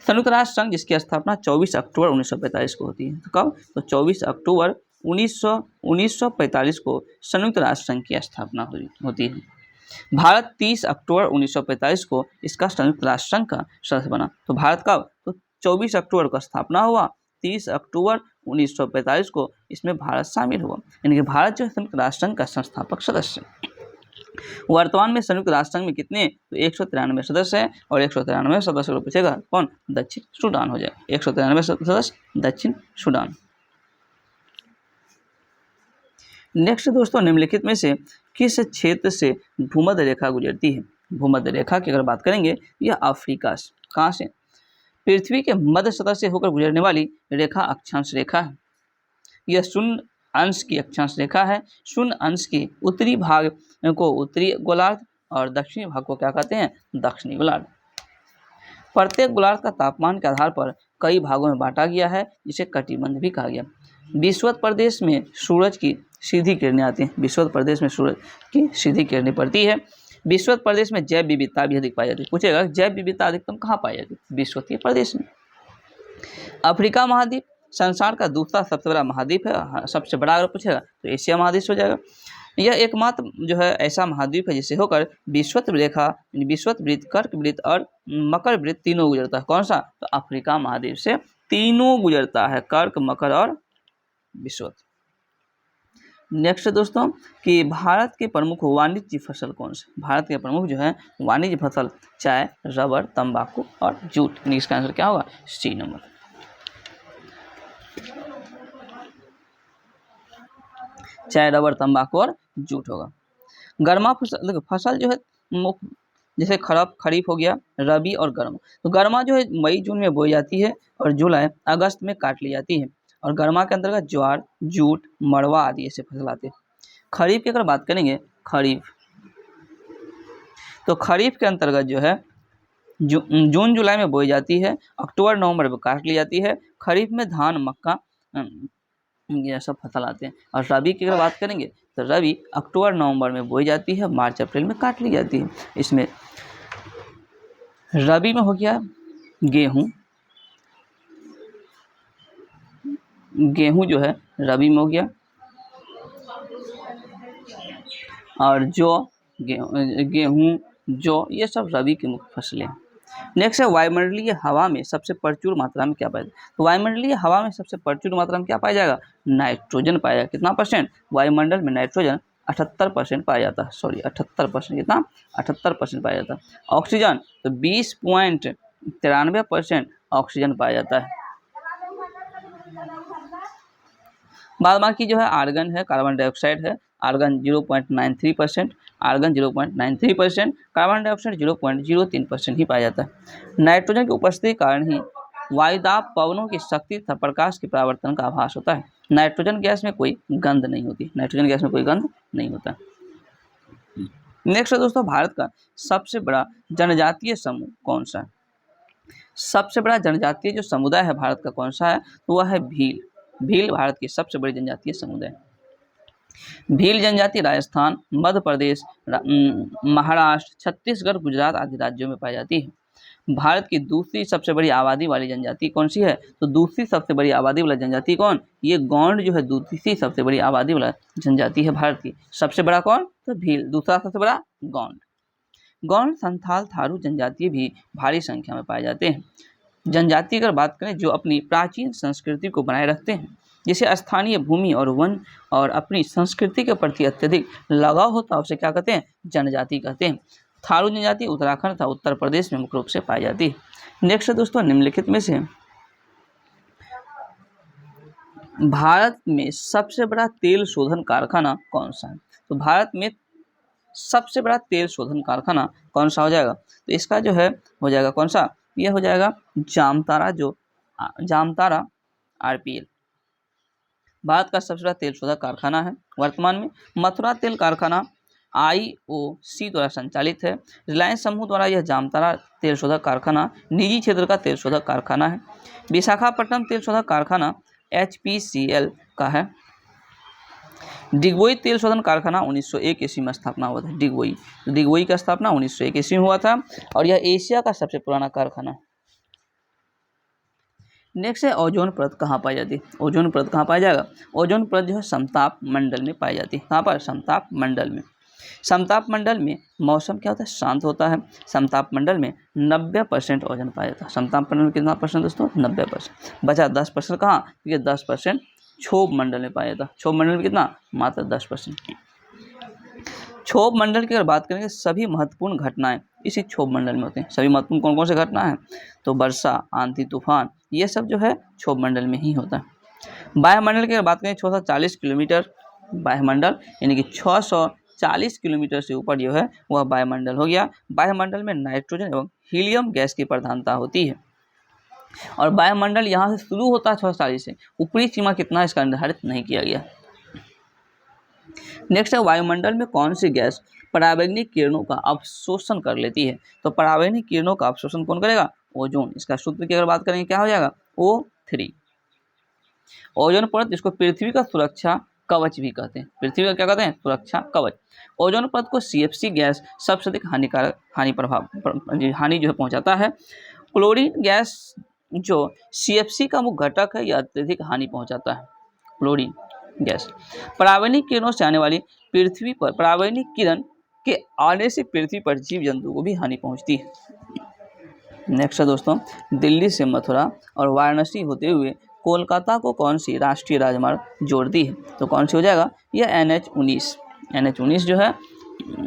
संयुक्त राष्ट्र संघ जिसकी स्थापना 24 अक्टूबर 1945 को होती है। तो कब? तो 24 अक्टूबर 1945 को संयुक्त राष्ट्र संघ की स्थापना होती है। भारत 30 अक्टूबर 1945 को इसका संयुक्त राष्ट्र संघ का सदस्य बना। तो भारत कब? तो 24 अक्टूबर को स्थापना हुआ, 30 अक्टूबर 1945 को इसमें भारत शामिल हुआ, यानी कि भारत जो संयुक्त राष्ट्र संघ का संस्थापक सदस्य। वर्तमान में संयुक्त राष्ट्र संघ में कितने? तो 193 सदस्य हैं, और 193 सदस्य को पूछेगा कौन? दक्षिण सूडान हो जाएगा। 193 सदस्य दक्षिण सूडान। नेक्स्ट दोस्तों, निम्नलिखित में से किस क्षेत्र से भूमध्य रेखा गुजरती है? भूमध्य रेखा की अगर बात करेंगे, यह अफ्रीका से, कहाँ से? पृथ्वी के मध्य सतह से होकर गुजरने वाली रेखा अक्षांश रेखा है। यह शून्य अंश की अक्षांश रेखा है। शून्य अंश के उत्तरी भाग को उत्तरी गोलार्ध और दक्षिणी भाग को क्या कहते हैं? दक्षिणी गोलार्ध। प्रत्येक गोलार्ध का तापमान के आधार पर कई भागों में बांटा गया है, जिसे कटिबंध भी कहा गया। विषुवत प्रदेश में सूरज की सीधी किरणें आती हैं। विषुवत प्रदेश में सूरज की सीधी किरणें पड़ती है। विषुवत प्रदेश में जैव विविधता भी अधिक पाई जाती है। पूछेगा जैव विविधता अधिकतम कहाँ पाई जाती है? विषुवतीय प्रदेश में। अफ्रीका महाद्वीप संसार का दूसरा सबसे बड़ा महाद्वीप है। सबसे बड़ा अगर पूछेगा तो एशिया महाद्वीप हो जाएगा। यह एकमात्र जो है ऐसा महाद्वीप है जिससे होकर विषुवत रेखा, विषुवत वृत्त, कर्क वृत्त और मकर वृत्त तीनों गुजरता है। कौन सा? तो अफ्रीका महाद्वीप से तीनों गुजरता है, कर्क, मकर और विषुवत। नेक्स्ट दोस्तों, कि भारत के प्रमुख वाणिज्य फसल कौन से? भारत के प्रमुख जो है वाणिज्य फसल चाय, रबर, तंबाकू और जूट। इसका आंसर क्या होगा? सी नंबर। चाय, रबर, तंबाकू और जूट होगा। गर्मा फसल, देखो फसल जो है जैसे खरीफ हो गया, रबी और गर्मा। तो गर्मा जो है मई जून में बोई जाती है और जुलाई अगस्त में काट ली जाती है। और गर्मा के अंतर्गत ज्वार, जूट, मड़वा आदि ऐसे फसल आते हैं। खरीफ की अगर बात करेंगे, खरीफ, तो खरीफ के अंतर्गत जो है जून जुलाई में बोई जाती है, अक्टूबर नवंबर में काट ली जाती है। खरीफ में धान, मक्का ये सब फसल आते हैं। और रबी की अगर बात करेंगे तो रबी अक्टूबर नवंबर में बोई जाती है, मार्च अप्रैल में काट ली जाती है। इसमें रबी में हो गया गेहूँ, गेहूँ जो है रबी में हो गया, और जौ, गेहूँ, जौ ये सब रबी की मुख्य फसलें हैं। नेक्स्ट है वायुमंडलीय हवा में सबसे प्रचुर मात्रा में क्या पाया जाता है? तो वायुमंडलीय हवा में सबसे प्रचुर मात्रा में क्या पाया जाएगा? नाइट्रोजन पाया जाएगा। कितना परसेंट? वायुमंडल में नाइट्रोजन 78% पाया जाता है। सॉरी 78%, कितना? 78% पाया जाता है। ऑक्सीजन तो 20.93% ऑक्सीजन पाया जाता है। बाद बाकी जो है आर्गन है, कार्बन डाइऑक्साइड है। आर्गन 0.93%, आर्गन 0.93%, कार्बन डाइऑक्साइड 0.03% ही पाया जाता है। नाइट्रोजन की उपस्थिति के कारण ही वायुदाब, पवनों की शक्ति तथा प्रकाश के परावर्तन का आभास होता है। नाइट्रोजन गैस में कोई गंध नहीं होती। नाइट्रोजन गैस में कोई गंध नहीं होता। नेक्स्ट है दोस्तों, भारत का सबसे बड़ा जनजातीय समूह कौन सा है? सबसे बड़ा जनजातीय जो समुदाय है भारत का कौन सा है? तो वह है भील। भील भारत की सबसे बड़ी जनजातीय समुदाय। भील जनजाति राजस्थान, मध्य प्रदेश, महाराष्ट्र, छत्तीसगढ़, गुजरात आदि राज्यों में पाई जाती है। भारत की दूसरी सबसे बड़ी आबादी वाली जनजाति कौन सी है? तो दूसरी सबसे बड़ी आबादी वाला जनजाति कौन? ये गौंड जो है दूसरी सबसे बड़ी आबादी वाला जनजाति है भारत की। सबसे बड़ा कौन? तो भील। दूसरा सबसे बड़ा गौंड। गौंड, संथाल, थारू जनजाति भी भारी संख्या में पाए जाते हैं। जनजाति अगर बात करें जो अपनी प्राचीन संस्कृति को बनाए रखते हैं, जिसे स्थानीय भूमि और वन और अपनी संस्कृति के प्रति अत्यधिक लगाव होता है उसे क्या कहते हैं, जनजाति कहते हैं। थारू जनजाति उत्तराखंड तथा उत्तर प्रदेश में मुख्य रूप से पाई जाती है। नेक्स्ट दोस्तों, निम्नलिखित में से भारत में सबसे बड़ा तेल शोधन कारखाना कौन सा है? तो भारत में सबसे बड़ा तेल शोधन कारखाना कौन सा हो जाएगा? तो इसका जो है हो जाएगा कौन सा, यह हो जाएगा जामतारा RPL भारत का सबसे बड़ा तेल शोधक कारखाना है। वर्तमान में मथुरा तेल कारखाना IOC द्वारा संचालित है। रिलायंस समूह द्वारा यह जामतारा तेल शोधक कारखाना निजी क्षेत्र का तेल शोधक कारखाना है। विशाखापट्टनम तेल शोधक कारखाना HPCL का है। डिगबोई तेल शोधन कारखाना 1901 ईस्वी में स्थापना हुआ था। डिगबोई का स्थापना 1901 ईस्वी में हुआ था और यह एशिया का सबसे पुराना कारखाना है। नेक्स्ट है ओजोन परत कहाँ पाई जाती है? ओजोन परत कहाँ पाया जाएगा? ओजोन परत जो है समताप मंडल में पाई जाती है। कहाँ पर? समताप मंडल में। समताप मंडल में मौसम क्या होता है? शांत होता है। समताप मंडल में 90% ओजोन पाया जाता है। समताप मंडल में कितना परसेंट दोस्तों? 90%। बचा 10% कहाँ? ये 10% क्षोभ मंडल में पाया जाता है। क्षोभ मंडल में कितना? मात्र 10%। क्षोभ मंडल की अगर बात करेंगे, सभी महत्वपूर्ण घटनाएं इसी क्षोभ मंडल में होते हैं। सभी महत्वपूर्ण कौन कौन से घटना है? तो वर्षा, आंधी, तूफान, ये सब जो है क्षोभ मंडल में ही होता है। वायुमंडल की अगर बात करें 640 किलोमीटर वायुमंडल, यानी कि 640 किलोमीटर से ऊपर जो है वह वायुमंडल हो गया। वायुमंडल में नाइट्रोजन एवं हीलियम गैस की प्रधानता होती है और वायुमंडल यहाँ से शुरू होता है 640 से, ऊपरी सीमा कितना इसका निर्धारित नहीं किया गया। नेक्स्ट है वायुमंडल में कौन सी गैस पराबैंगनी किरणों का अवशोषण कर लेती है? तो पराबैंगनी किरणों का अवशोषण कौन करेगा? ओजोन। इसका सूत्र की अगर बात करेंगे क्या हो जाएगा? O3। ओजोन परत जिसको पृथ्वी का सुरक्षा कवच भी कहते हैं। पृथ्वी का क्या कहते हैं? सुरक्षा कवच। ओजोन परत को CFC गैस सबसे अधिक हानि जो है पहुंचाता है। क्लोरीन गैस जो CFC का मुख्य घटक है, यह अत्यधिक हानि पहुंचाता है। क्लोरीन गैस पराबैंगनी किरणों से आने वाली पृथ्वी पर पराबैंगनी किरण के आने से पृथ्वी पर जीव जंतु को भी हानि पहुंचती है। नेक्स्ट है दोस्तों, दिल्ली से मथुरा और वाराणसी होते हुए कोलकाता को कौन सी राष्ट्रीय राजमार्ग जोड़ती है? तो कौन सी हो जाएगा? यह NH19 जो है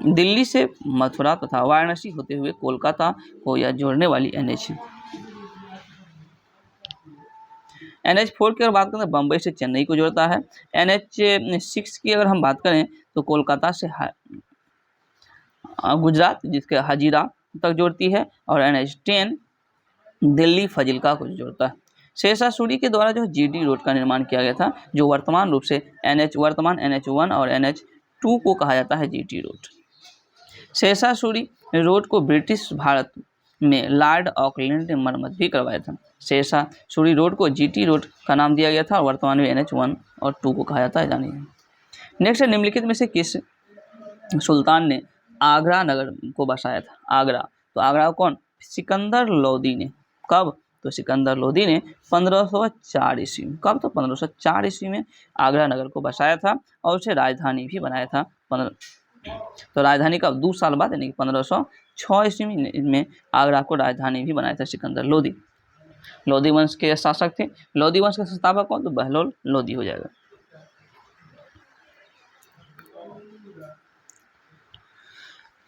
दिल्ली से मथुरा तथा वाराणसी होते हुए कोलकाता को यह जोड़ने वाली NH है। NH4 की अगर बात करें तो बम्बई से चेन्नई को जोड़ता है। NH6 की अगर हम बात करें तो कोलकाता से गुजरात जिसके हजीरा तक जोड़ती है और NH10 दिल्ली फजिल्का को जोड़ता है। शेरशाह सूरी के द्वारा जो GD रोड का निर्माण किया गया था, जो वर्तमान रूप से NH1 और NH2 को कहा जाता है GT road. Sher Shah Suri road को ब्रिटिश भारत में लॉर्ड ऑकलैंड ने मरम्मत भी करवाया था। शेरशाह सूरी रोड को GT रोड का नाम दिया गया था और वर्तमान में NH1 और 2 को कहा जाता है, जानिए। नेक्स्ट है निम्नलिखित में से किस सुल्तान ने आगरा नगर को बसाया था? आगरा, तो आगरा कौन? सिकंदर लोदी ने। कब? तो सिकंदर लोदी ने 1504 ईस्वी में। कब? तो 1504 ईस्वी में आगरा नगर को बसाया था और उसे राजधानी भी बनाया था। तो राजधानी कब? 2 साल बाद, यानी कि 1506 ईस्वी में आगरा को राजधानी भी बनाया था सिकंदर लोदी। लोदी वंश के शासक थे। लोदी वंश के संस्थापक कौन? तो बहलोल लोदी हो जाएगा।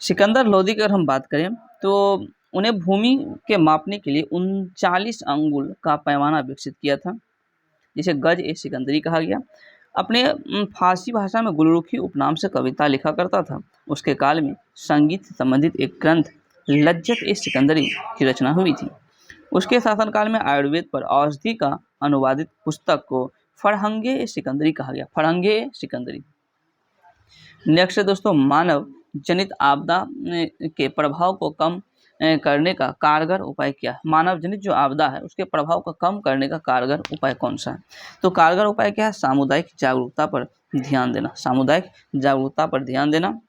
सिकंदर लोदी की अगर हम बात करें तो उन्हें भूमि के मापने के लिए 39 अंगुल का पैमाना विकसित किया था, जिसे गज-ए-सिकंदरी कहा गया। अपने फारसी भाषा में गुलरुखी उपनाम से कविता लिखा करता था। उसके काल में संगीत से संबंधित एक ग्रंथ लज्जत-ए-सिकंदरी की रचना हुई थी। उसके शासनकाल में आयुर्वेद पर औषधि का अनुवादित पुस्तक को फरहंगे-ए-सिकंदरी कहा गया। फरहंगे-ए-सिकंदरी। नेक्स्ट है दोस्तों, मानव जनित आपदा के प्रभाव को कम करने का कारगर उपाय क्या है? मानव जनित जो आपदा है उसके प्रभाव को कम करने का कारगर उपाय कौन सा है? तो कारगर उपाय क्या है? सामुदायिक जागरूकता पर ध्यान देना। सामुदायिक जागरूकता पर ध्यान देना।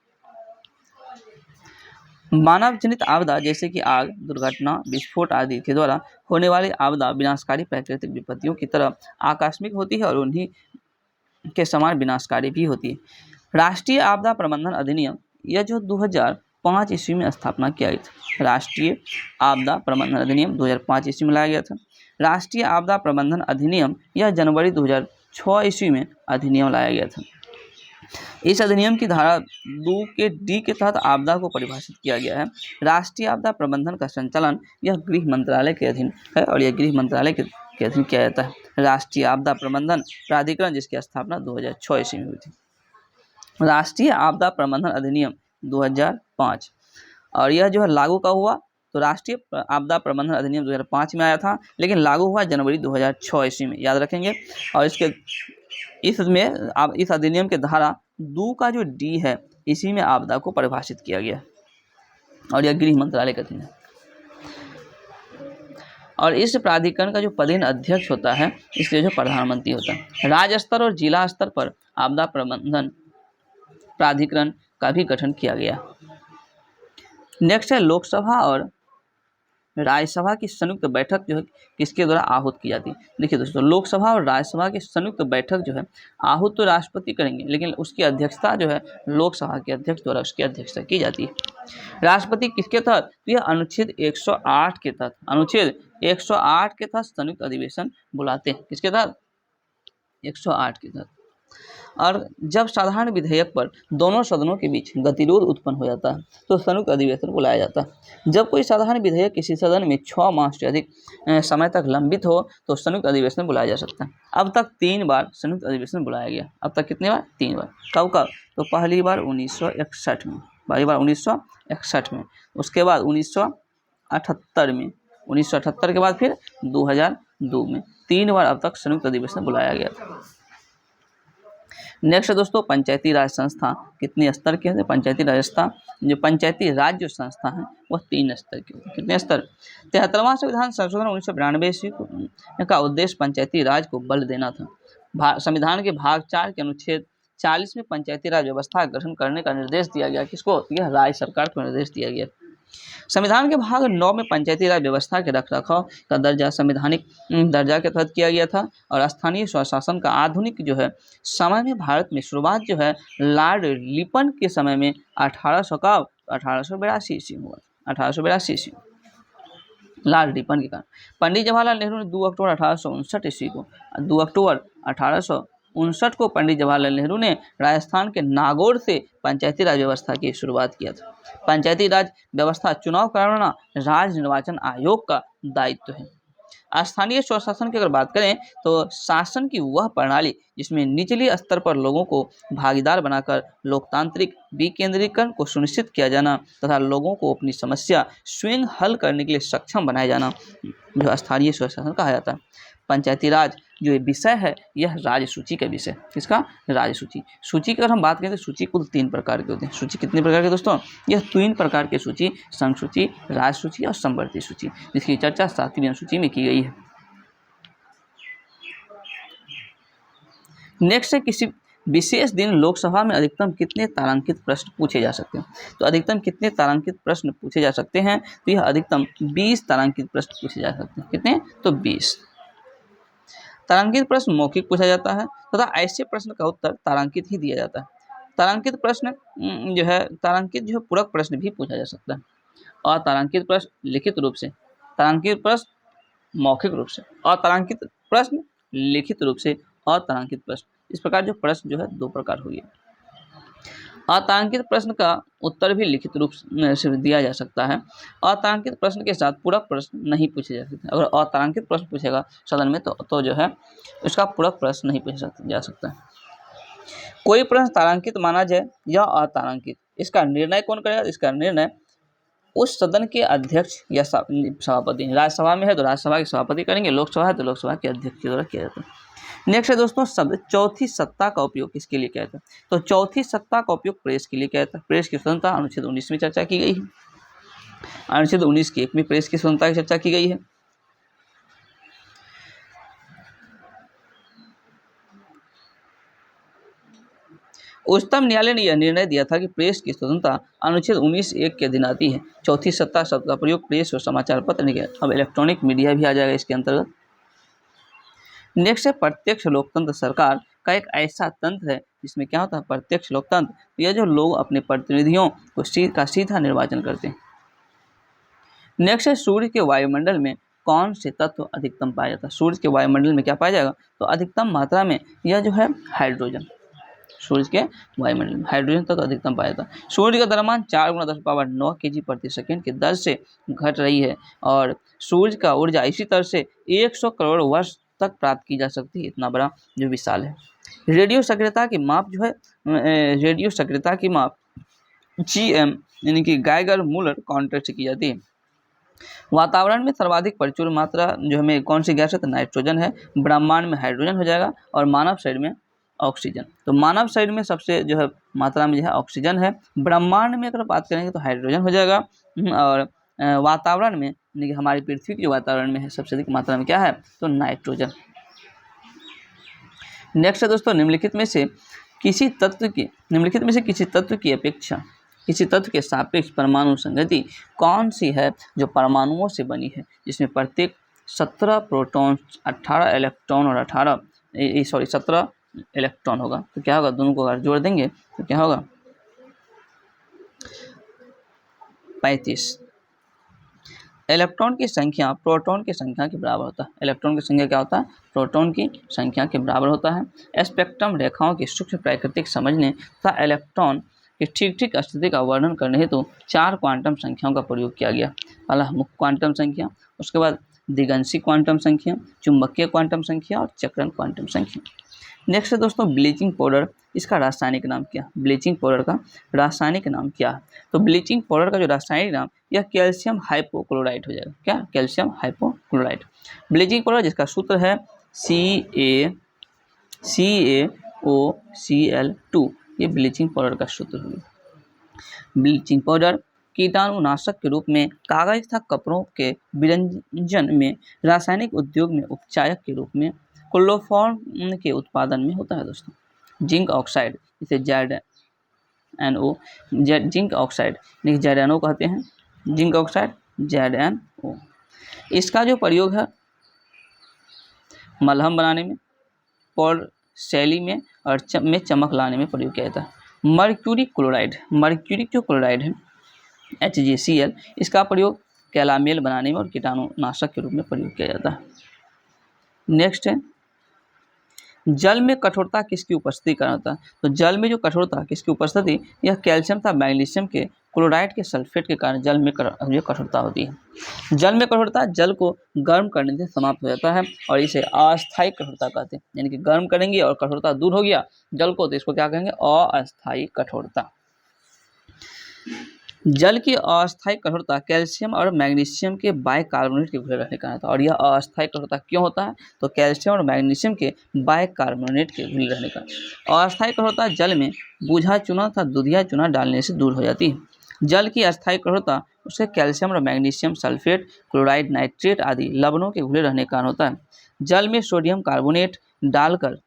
मानव जनित आपदा जैसे कि आग, दुर्घटना, विस्फोट आदि के द्वारा होने वाली आपदा विनाशकारी प्राकृतिक विपत्तियों की तरह आकस्मिक होती है और उन्हीं के समान विनाशकारी भी होती है। राष्ट्रीय आपदा प्रबंधन अधिनियम, यह जो 2005 ईस्वी में स्थापना किया गया था। राष्ट्रीय आपदा प्रबंधन अधिनियम 2005 ईस्वी में लाया गया था। राष्ट्रीय आपदा प्रबंधन अधिनियम यह जनवरी 2000 2006 ईस्वी में अधिनियम लाया गया था। इस अधिनियम की धारा 2 के डी के तहत आपदा को परिभाषित किया गया है। राष्ट्रीय आपदा प्रबंधन का संचालन यह गृह मंत्रालय के अधीन है और यह गृह मंत्रालय के अधीन किया जाता है। राष्ट्रीय आपदा प्रबंधन प्राधिकरण जिसकी स्थापना 2006 ईस्वी में हुई थी। राष्ट्रीय आपदा प्रबंधन अधिनियम 2005 और यह जो है लागू का हुआ, तो राष्ट्रीय आपदा प्रबंधन अधिनियम 2005 में आया था, लेकिन लागू हुआ जनवरी 2006 ईस्वी में, याद रखेंगे। और इस अधिनियम के धारा 2 का जो डी है, इसी में आपदा को परिभाषित किया गया और यह गृह मंत्रालय के अधीन है। और इस प्राधिकरण का जो पदेन अध्यक्ष होता है, इसलिए जो प्रधानमंत्री होता है। राज्य स्तर और जिला स्तर पर आपदा प्रबंधन प्राधिकरण का भी गठन किया गया। नेक्स्ट है लोकसभा और राज्यसभा की संयुक्त बैठक जो है किसके द्वारा आहूत की जाती है। देखिए दोस्तों, लोकसभा और राज्यसभा की संयुक्त बैठक जो है आहूत तो राष्ट्रपति करेंगे, लेकिन उसकी अध्यक्षता जो है लोकसभा के अध्यक्ष द्वारा उसकी अध्यक्षता की जाती है। राष्ट्रपति किसके तहत, तो यह अनुच्छेद 108 के तहत, अनुच्छेद 108 के तहत संयुक्त अधिवेशन बुलाते हैं। किसके तहत, 108 के तहत। और जब साधारण विधेयक पर दोनों सदनों के बीच गतिरोध उत्पन्न हो जाता है तो संयुक्त अधिवेशन बुलाया जाता है। जब कोई साधारण विधेयक किसी सदन में 6 माह से अधिक समय तक लंबित हो तो संयुक्त अधिवेशन बुलाया जा सकता है। अब तक 3 बार संयुक्त अधिवेशन बुलाया गया। अब तक कितने बार, 3 बार। कब, तो पहली बार 1961 में, पहली बार 1961 में, उसके बाद 1978 में, 1978 के बाद फिर 2002 में। 3 बार अब तक संयुक्त अधिवेशन बुलाया गया था। नेक्स्ट दोस्तों, पंचायती राज संस्था कितने स्तर के हैं। पंचायती राज संस्था, जो पंचायती राज जो संस्था है वह 3 स्तर के होते हैं। कितने स्तर, 73वां संविधान संशोधन 1992 ईस्वी का उद्देश्य पंचायती राज को बल देना था। संविधान के भाग 4 के अनुच्छेद 40 में पंचायती राज व्यवस्था का गठन करने का निर्देश दिया गया। किसको, यह राज्य सरकार को निर्देश दिया गया। संविधान के भाग 9 में पंचायती राज व्यवस्था के रखरखाव का दर्जा संवैधानिक दर्जा के तहत किया गया था और स्थानीय स्वशासन का आधुनिक जो है समय में भारत में शुरुआत जो है लॉर्ड लिपन के समय में 1882 ईस्वी हुआ। 1882 ईस्वी लॉर्ड लिपन के कारण पंडित जवाहरलाल नेहरू ने 2 अक्टूबर 1859 ईस्वी को, 2 अक्टूबर 1859 को पंडित जवाहरलाल नेहरू ने राजस्थान के नागौर से पंचायती राज व्यवस्था की शुरुआत किया था। पंचायती राज व्यवस्था चुनाव कराना राज्य निर्वाचन आयोग का दायित्व है। स्थानीय स्वशासन की अगर बात करें तो शासन की वह प्रणाली जिसमें निचले स्तर पर लोगों को भागीदार बनाकर लोकतांत्रिक विकेंद्रीकरण को सुनिश्चित किया जाना तथा लोगों को अपनी समस्या स्वयं हल करने के लिए सक्षम बनाया जाना जो स्थानीय स्वशासन कहा जाता है। पंचायती राज जो विषय है यह राज्य सूची का विषय। किसका, राज्य सूची। सूची की अगर हम बात करें तो सूची कुल 3 प्रकार के होते हैं। सूची कितने प्रकार के दोस्तों, यह 3 प्रकार की सूची, संघ सूची, राज्य सूची और समवर्ती सूची, जिसकी चर्चा 7वीं अनुसूची में की गई है। नेक्स्ट है किसी विशेष दिन लोकसभा में अधिकतम कितने तारांकित प्रश्न पूछे जा सकते हैं। तो अधिकतम कितने तारांकित प्रश्न पूछे जा सकते हैं, तो यह अधिकतम 20 तारांकित प्रश्न पूछे जा सकते हैं। कितने, तो 20। तारांकित प्रश्न मौखिक पूछा जाता है तथा ऐसे प्रश्न का उत्तर तारांकित ही दिया जाता है। तारांकित प्रश्न जो है पूरक प्रश्न भी पूछा जा सकता है और तारांकित प्रश्न लिखित रूप से, तारांकित प्रश्न मौखिक रूप से और तारांकित प्रश्न लिखित रूप से और तारांकित प्रश्न, इस प्रकार जो प्रश्न जो है 2 प्रकार हुए। अतारांकित प्रश्न का उत्तर भी लिखित रूप से दिया जा सकता है। अतारांकित प्रश्न के साथ पूरक प्रश्न नहीं पूछे जा सकते। अगर अतारांकित प्रश्न पूछेगा सदन में तो जो है उसका पूरक प्रश्न नहीं पूछा जा सकता है। कोई प्रश्न तारांकित माना जाए या अतारांकित, इसका निर्णय कौन करेगा? इसका निर्णय उस सदन के अध्यक्ष या सभापति। राज्यसभा में है तो राज्यसभा के सभापति करेंगे, लोकसभा है तो लोकसभा के अध्यक्ष के द्वारा किया जाता है। नेक्स्ट है दोस्तों शब्द चौथी सत्ता का उपयोग किसके लिए किया जाता है? तो चौथी सत्ता का उपयोग प्रेस के लिए किया जाता है। प्रेस की स्वतंत्रता अनुच्छेद 19 में चर्चा की गई है। अनुच्छेद 19 के 1 में प्रेस की स्वतंत्रता की चर्चा की गई है। उच्चतम न्यायालय ने यह निर्णय दिया था कि प्रेस की स्वतंत्रता अनुच्छेद 19(1) के अधीन आती है। चौथी सत्ता शब्द का प्रयोग प्रेस और समाचार पत्र ने किया। अब इलेक्ट्रॉनिक मीडिया भी आ जाएगा इसके अंतर्गत। नेक्स्ट है प्रत्यक्ष लोकतंत्र। सरकार का एक ऐसा तंत्र है जिसमें क्या होता है? प्रत्यक्ष लोकतंत्र। यह जो लोग अपने प्रतिनिधियों को सीधा निर्वाचन करते हैं। नेक्स्ट है सूर्य के वायुमंडल में कौन से तत्व अधिकतम पाया जाता है? सूर्य के वायुमंडल में क्या पाया जाएगा? तो अधिकतम मात्रा में यह जो है हाइड्रोजन, सूर्य के वायुमंडल में हाइड्रोजन तत्व अधिकतम पाया जाता है। सूर्य का द्रव्यमान 4 × 10⁹ kg/s की दर से घट रही है और सूर्य का ऊर्जा इसी तरह से 100 करोड़ वर्ष तक प्राप्त की जा सकती है, इतना बड़ा जो विशाल है। रेडियो सक्रियता की माप जो है रेडियो सक्रियता की माप GM यानी कि गाइगर मूलर काउंटर से की जाती है। वातावरण में सर्वाधिक प्रचुर मात्रा जो हमें कौन सी गैस है? तो नाइट्रोजन है। ब्रह्मांड में हाइड्रोजन हो जाएगा और मानव शरीर में ऑक्सीजन। तो मानव शरीर में सबसे जो है मात्रा में जो है ऑक्सीजन है। ब्रह्मांड में अगर बात करेंगे तो हाइड्रोजन हो जाएगा और वातावरण में यानी कि हमारी पृथ्वी के वातावरण में है सबसे अधिक मात्रा में क्या है? तो नाइट्रोजन। नेक्स्ट है दोस्तों, निम्नलिखित में से किसी तत्व की अपेक्षा किसी तत्व के सापेक्ष परमाणु संगति कौन सी है जो परमाणुओं से बनी है, जिसमें प्रत्येक 17 प्रोटॉन 18 इलेक्ट्रॉन और 17 इलेक्ट्रॉन होगा? तो क्या होगा? दोनों को अगर जोड़ देंगे तो क्या होगा? 35। इलेक्ट्रॉन की संख्या प्रोटॉन की संख्या के बराबर होता है। इलेक्ट्रॉन की संख्या क्या होता है? प्रोटॉन की संख्या के बराबर होता है। स्पेक्ट्रम रेखाओं की सूक्ष्म प्राकृतिक समझने तथा इलेक्ट्रॉन की ठीक स्थिति का वर्णन करने हेतु 4 क्वांटम संख्याओं का प्रयोग किया गया। पहला मुख्य क्वांटम संख्या, उसके बाद दिगंशी क्वांटम संख्या, चुंबकीय क्वांटम संख्या और चक्रण क्वांटम संख्या। नेक्स्ट है दोस्तों, ब्लीचिंग पाउडर, इसका रासायनिक नाम क्या? ब्लीचिंग पाउडर का रासायनिक नाम क्या है? तो ब्लीचिंग पाउडर का जो रासायनिक नाम यह कैल्शियम हाइपोक्लोराइड हो जाएगा। क्या? Calcium hypochloride. ब्लीचिंग पाउडर जिसका सूत्र है CaOCl2, ये ब्लीचिंग पाउडर का सूत्र है। ब्लीचिंग पाउडर कीटाणुनाशक के रूप में, कागज तथा कपड़ों के विरंजन में, रासायनिक उद्योग में उपचायक के रूप में, क्लोरोफॉर्म के उत्पादन में होता है दोस्तों। जिंक ऑक्साइड, इसे ZnO, जिंक ऑक्साइड ZnO कहते हैं। जिंक ऑक्साइड ZnO, इसका जो प्रयोग है मलहम बनाने में, और शैली में और में चमक लाने में प्रयोग किया जाता है। मर्क्यूरी जो क्लोराइड है HgCl, इसका प्रयोग कैलामेल बनाने में और कीटाणुनाशक के रूप में प्रयोग किया जाता है। नेक्स्ट है, जल में कठोरता किसकी उपस्थिति कारण होता है? तो जल में जो कठोरता किसकी उपस्थिति, यह कैल्शियम तथा मैग्नीशियम के क्लोराइड के सल्फेट के कारण जल में कठोरता होती है। जल में कठोरता जल को गर्म करने से समाप्त हो जाता है और इसे अस्थायी कठोरता कहते हैं। यानी कि गर्म करेंगे और कठोरता दूर हो गया जल को, तो इसको क्या कहेंगे? अस्थायी कठोरता। जल की अस्थायी कठोरता कैल्शियम और मैग्नीशियम के बाइकार्बोनेट के घुले रहने का कारण होता है। और यह अस्थायी कठोरता क्यों होता है? तो कैल्शियम और मैग्नीशियम के बाइकार्बोनेट के घुले रहने का। अस्थायी कठोरता जल में बूझा चूना तथा दूधिया चूना डालने से दूर हो जाती है। जल की अस्थायी कठोरता उसके कैल्शियम और मैग्नीशियम सल्फेट, क्लोराइड, नाइट्रेट आदि लवणों के घुले रहने का कारण होता है। जल में सोडियम कार्बोनेट डालकर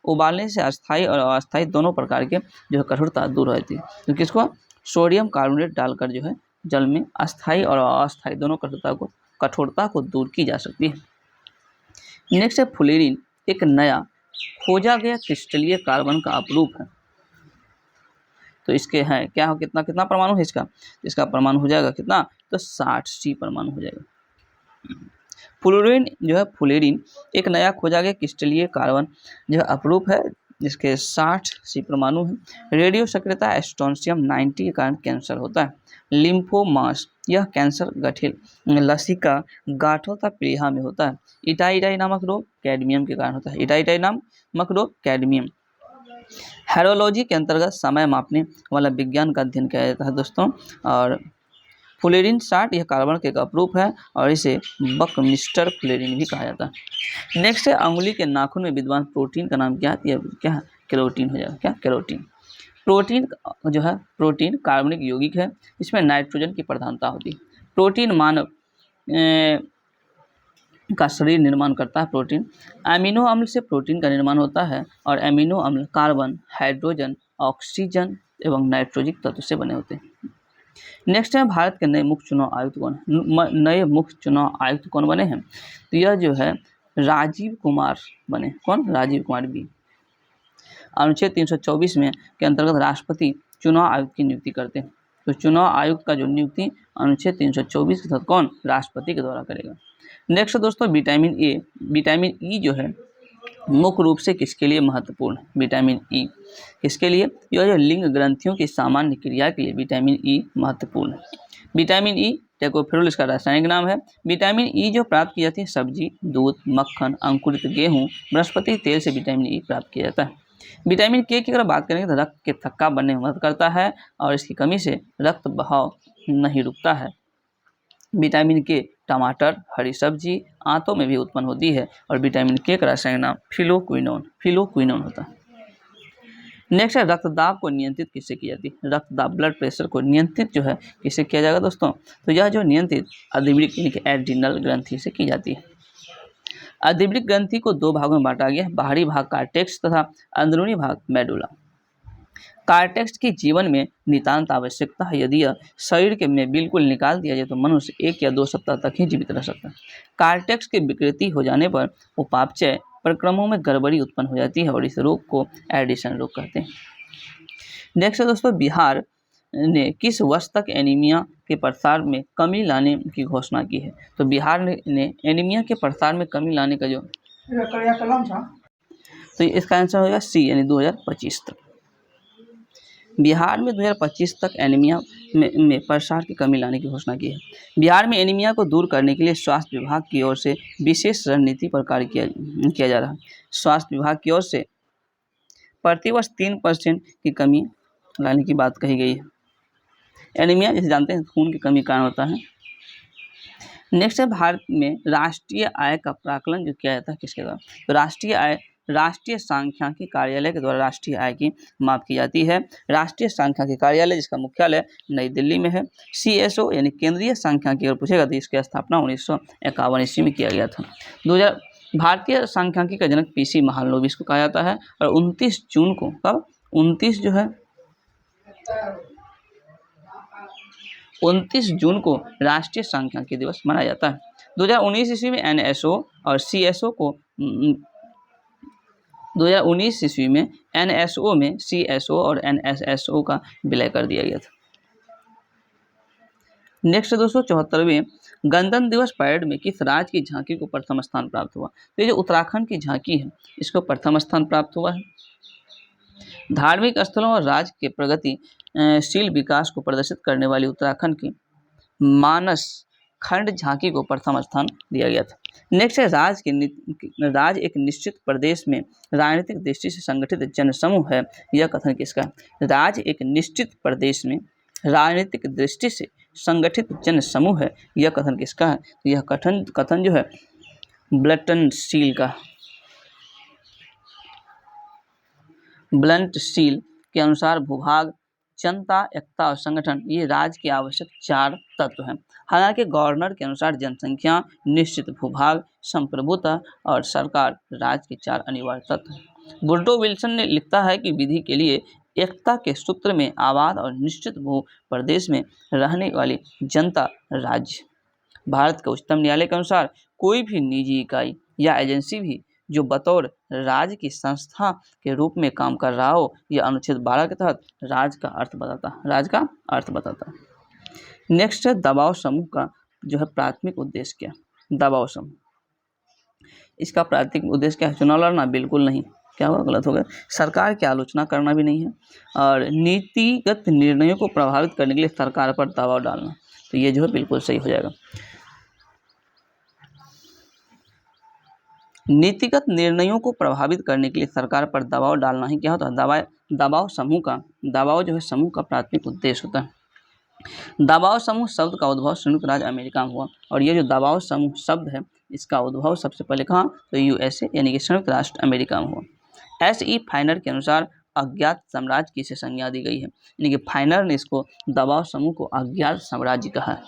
उबालने से अस्थायी और अस्थायी दोनों प्रकार के जो है कठोरता दूर हो जाती है। तो किसको? सोडियम कार्बोनेट डालकर जो है जल में अस्थायी और अस्थायी दोनों कठोरता को दूर की जा सकती है। नेक्स्ट है फ्लोरीन, एक नया खोजा गया क्रिस्टलीय कार्बन का अपरूप है। तो इसके हैं क्या हो, कितना परमाणु है इसका परमाणु हो जाएगा कितना? तो 60 परमाणु हो जाएगा। फ्लोरीन एक नया खोजा गया क्रिस्टलीय कार्बन जो अपरूप है, जिसके 60 परमाणु हैं। रेडियो सक्रियता स्ट्रोंशियम 90 के कारण कैंसर होता है। लिम्फोमास, यह कैंसर गठिल लसिका गांठों तथा प्लीहा में होता है। इटाई नामक रोग कैडमियम के कारण होता है। इटाई नामक रोग कैडमियम। हेरोलॉजी के अंतर्गत समय मापने वाला विज्ञान का अध्ययन किया जाता है दोस्तों। और फ्लोरीन 60 यह कार्बन के एक अपरूप है और इसे बकमिस्टर फ्लोरीन भी कहा जाता है। नेक्स्ट है, अंगुली के नाखून में विद्यमान प्रोटीन का नाम क्या है? क्या है? केरोटीन हो जाएगा। क्या? केरोटीन। प्रोटीन कार्बनिक यौगिक है, इसमें नाइट्रोजन की प्रधानता होती है। प्रोटीन मानव का शरीर निर्माण करता है। प्रोटीन अमीनो अम्ल से प्रोटीन का निर्माण होता है और अमीनो अम्ल कार्बन, हाइड्रोजन, ऑक्सीजन एवं नाइट्रोजिक तत्व से बने होते हैं। नेक्स्ट है, भारत के नए मुख्य चुनाव आयुक्त कौन बने हैं? तो यह जो है राजीव कुमार बने। कौन? राजीव कुमार बी। अनुच्छेद 324 में के अंतर्गत राष्ट्रपति चुनाव आयुक्त की नियुक्ति करते हैं। तो चुनाव आयुक्त का जो नियुक्ति अनुच्छेद 324 के तहत कौन, राष्ट्रपति के द्वारा करेगा। नेक्स्ट दोस्तों विटामिन ए, विटामिन ई जो है मुख्य रूप से किसके लिए महत्वपूर्ण है, विटामिन ई किसके लिए, यह जो लिंग ग्रंथियों की सामान्य क्रिया के लिए विटामिन ई महत्वपूर्ण है। विटामिन ई टोकोफेरोल इसका रासायनिक नाम है। विटामिन ई जो प्राप्त की जाती है सब्जी, दूध, मक्खन, अंकुरित गेहूं, वनस्पति तेल से विटामिन ई प्राप्त किया जाता है। विटामिन के की अगर बात करेंगे तो रक्त के थक्का बनने में मदद करता है और इसकी कमी से रक्त बहाव नहीं रुकता है। विटामिन के टमाटर, हरी सब्जी, आंतों में भी उत्पन्न होती है और विटामिन के का रासायनिक नाम फिलोक्विनोन होता है। नेक्स्ट है रक्तदाब को नियंत्रित किससे की जाती है, रक्तदाब ब्लड प्रेशर को नियंत्रित जो है किससे किया जाएगा दोस्तों, तो यह जो नियंत्रित अधिवृक्क यानी कि एड्रिनल ग्रंथि से की जाती है। अधिवृक्क ग्रंथि को दो भागों में बांटा गया है, बाहरी भाग कार्टेक्स तथा अंदरूनी भाग मेडुला। कार्टेक्स की जीवन में नितांत आवश्यकता है, यदि यह शरीर के में बिल्कुल निकाल दिया जाए तो मनुष्य 1 या 2 सप्ताह तक ही जीवित रह सकता है। कार्टेक्स की विकृति हो जाने पर उपापचय प्रक्रमों में गड़बड़ी उत्पन्न हो जाती है और इस रोग को एडिशन रोग कहते हैं। नेक्स्ट दोस्तों बिहार ने किस वर्ष तक एनीमिया के प्रसार में कमी लाने की घोषणा की है, तो बिहार ने एनीमिया के प्रसार में कमी लाने का जो तो इसका आंसर होगा सी यानी 2025 तक। बिहार में 2025 तक एनीमिया में प्रसार की कमी लाने की घोषणा की है। बिहार में एनीमिया को दूर करने के लिए स्वास्थ्य विभाग की ओर से विशेष रणनीति पर कार्य किया जा रहा है। स्वास्थ्य विभाग की ओर से प्रतिवर्ष 3% की कमी लाने की बात कही गई है। एनीमिया जैसे जानते हैं खून की कमी के कारण होता है। नेक्स्ट है भारत में राष्ट्रीय आय का प्राकलन जो किया जाता है किसके द्वारा, तो राष्ट्रीय आय राष्ट्रीय सांख्यिकी कार्यालय के द्वारा राष्ट्रीय आय की माप की जाती है। राष्ट्रीय सांख्यिकी कार्यालय जिसका मुख्यालय नई दिल्ली में है। CSO यानी केंद्रीय सांख्यिकी अगर पूछेगा तो इसकी स्थापना 1951 ईस्वी में किया गया था। 2000 भारतीय सांख्यिकी का जनक PC महालनोबिस को कहा जाता है और 29 जून को कब 29 जून को राष्ट्रीय सांख्यिकी दिवस मनाया जाता है। 2019 ईस्वी में NSO और CSO को 2019 ईस्वी में NSO में CSO और NSSO का विलय कर दिया गया था। नेक्स्ट दोस्तों 74वें गणतंत्र दिवस परेड में किस राज्य की झांकी को प्रथम स्थान प्राप्त हुआ, तो ये जो उत्तराखंड की झांकी है इसको प्रथम स्थान प्राप्त हुआ है। धार्मिक स्थलों और राज्य के प्रगतिशील विकास को प्रदर्शित करने वाली उत्तराखंड की मानस खंड झांकी को प्रथम स्थान दिया गया था। नेक्स्ट है राज्य एक निश्चित प्रदेश में राजनीतिक दृष्टि से संगठित जनसमूह है, यह कथन किसका है। राज्य एक निश्चित प्रदेश में राजनीतिक दृष्टि से संगठित जनसमूह है, यह कथन किसका है, तो यह कथन जो है ब्लंटस्टील का। ब्लंटस्टील के अनुसार भूभाग, जनता, एकता और संगठन ये राज्य के आवश्यक 4 तत्व हैं। हालांकि गवर्नर के अनुसार जनसंख्या, निश्चित भूभाग, संप्रभुता और सरकार राज्य के 4 अनिवार्य तत्व हैं। वुड्रो विल्सन ने लिखता है कि विधि के लिए एकता के सूत्र में आबाद और निश्चित भू प्रदेश में रहने वाली जनता राज्य। भारत के उच्चतम न्यायालय के अनुसार कोई भी निजी इकाई या एजेंसी भी जो बतौर राज्य की संस्था के रूप में काम कर रहा हो, यह अनुच्छेद 12 के तहत राज्य का अर्थ बताता है। नेक्स्ट है दबाव समूह का जो है प्राथमिक उद्देश्य क्या, दबाव समूह इसका प्राथमिक उद्देश्य क्या है, चुनाव लड़ना, बिल्कुल नहीं, क्या हुआ, गलत हो गया, सरकार की आलोचना करना भी नहीं है, और नीतिगत निर्णयों को प्रभावित करने के लिए सरकार पर दबाव डालना, तो ये जो है बिल्कुल सही हो जाएगा। नीतिगत निर्णयों को प्रभावित करने के लिए सरकार पर दबाव डालना ही क्या होता है, दबाव जो है समूह का प्राथमिक उद्देश्य होता है। दबाव समूह शब्द का उद्भव संयुक्त राज्य अमेरिका में हुआ, और ये जो दबाव समूह शब्द है इसका उद्भव सबसे पहले कहाँ, तो USA यानी कि संयुक्त राष्ट्र अमेरिका में हुआ। SE फाइनर के अनुसार अज्ञात साम्राज्य की इसे संज्ञा दी गई है, यानी कि फाइनर ने इसको दबाव समूह को अज्ञात साम्राज्य कहा है।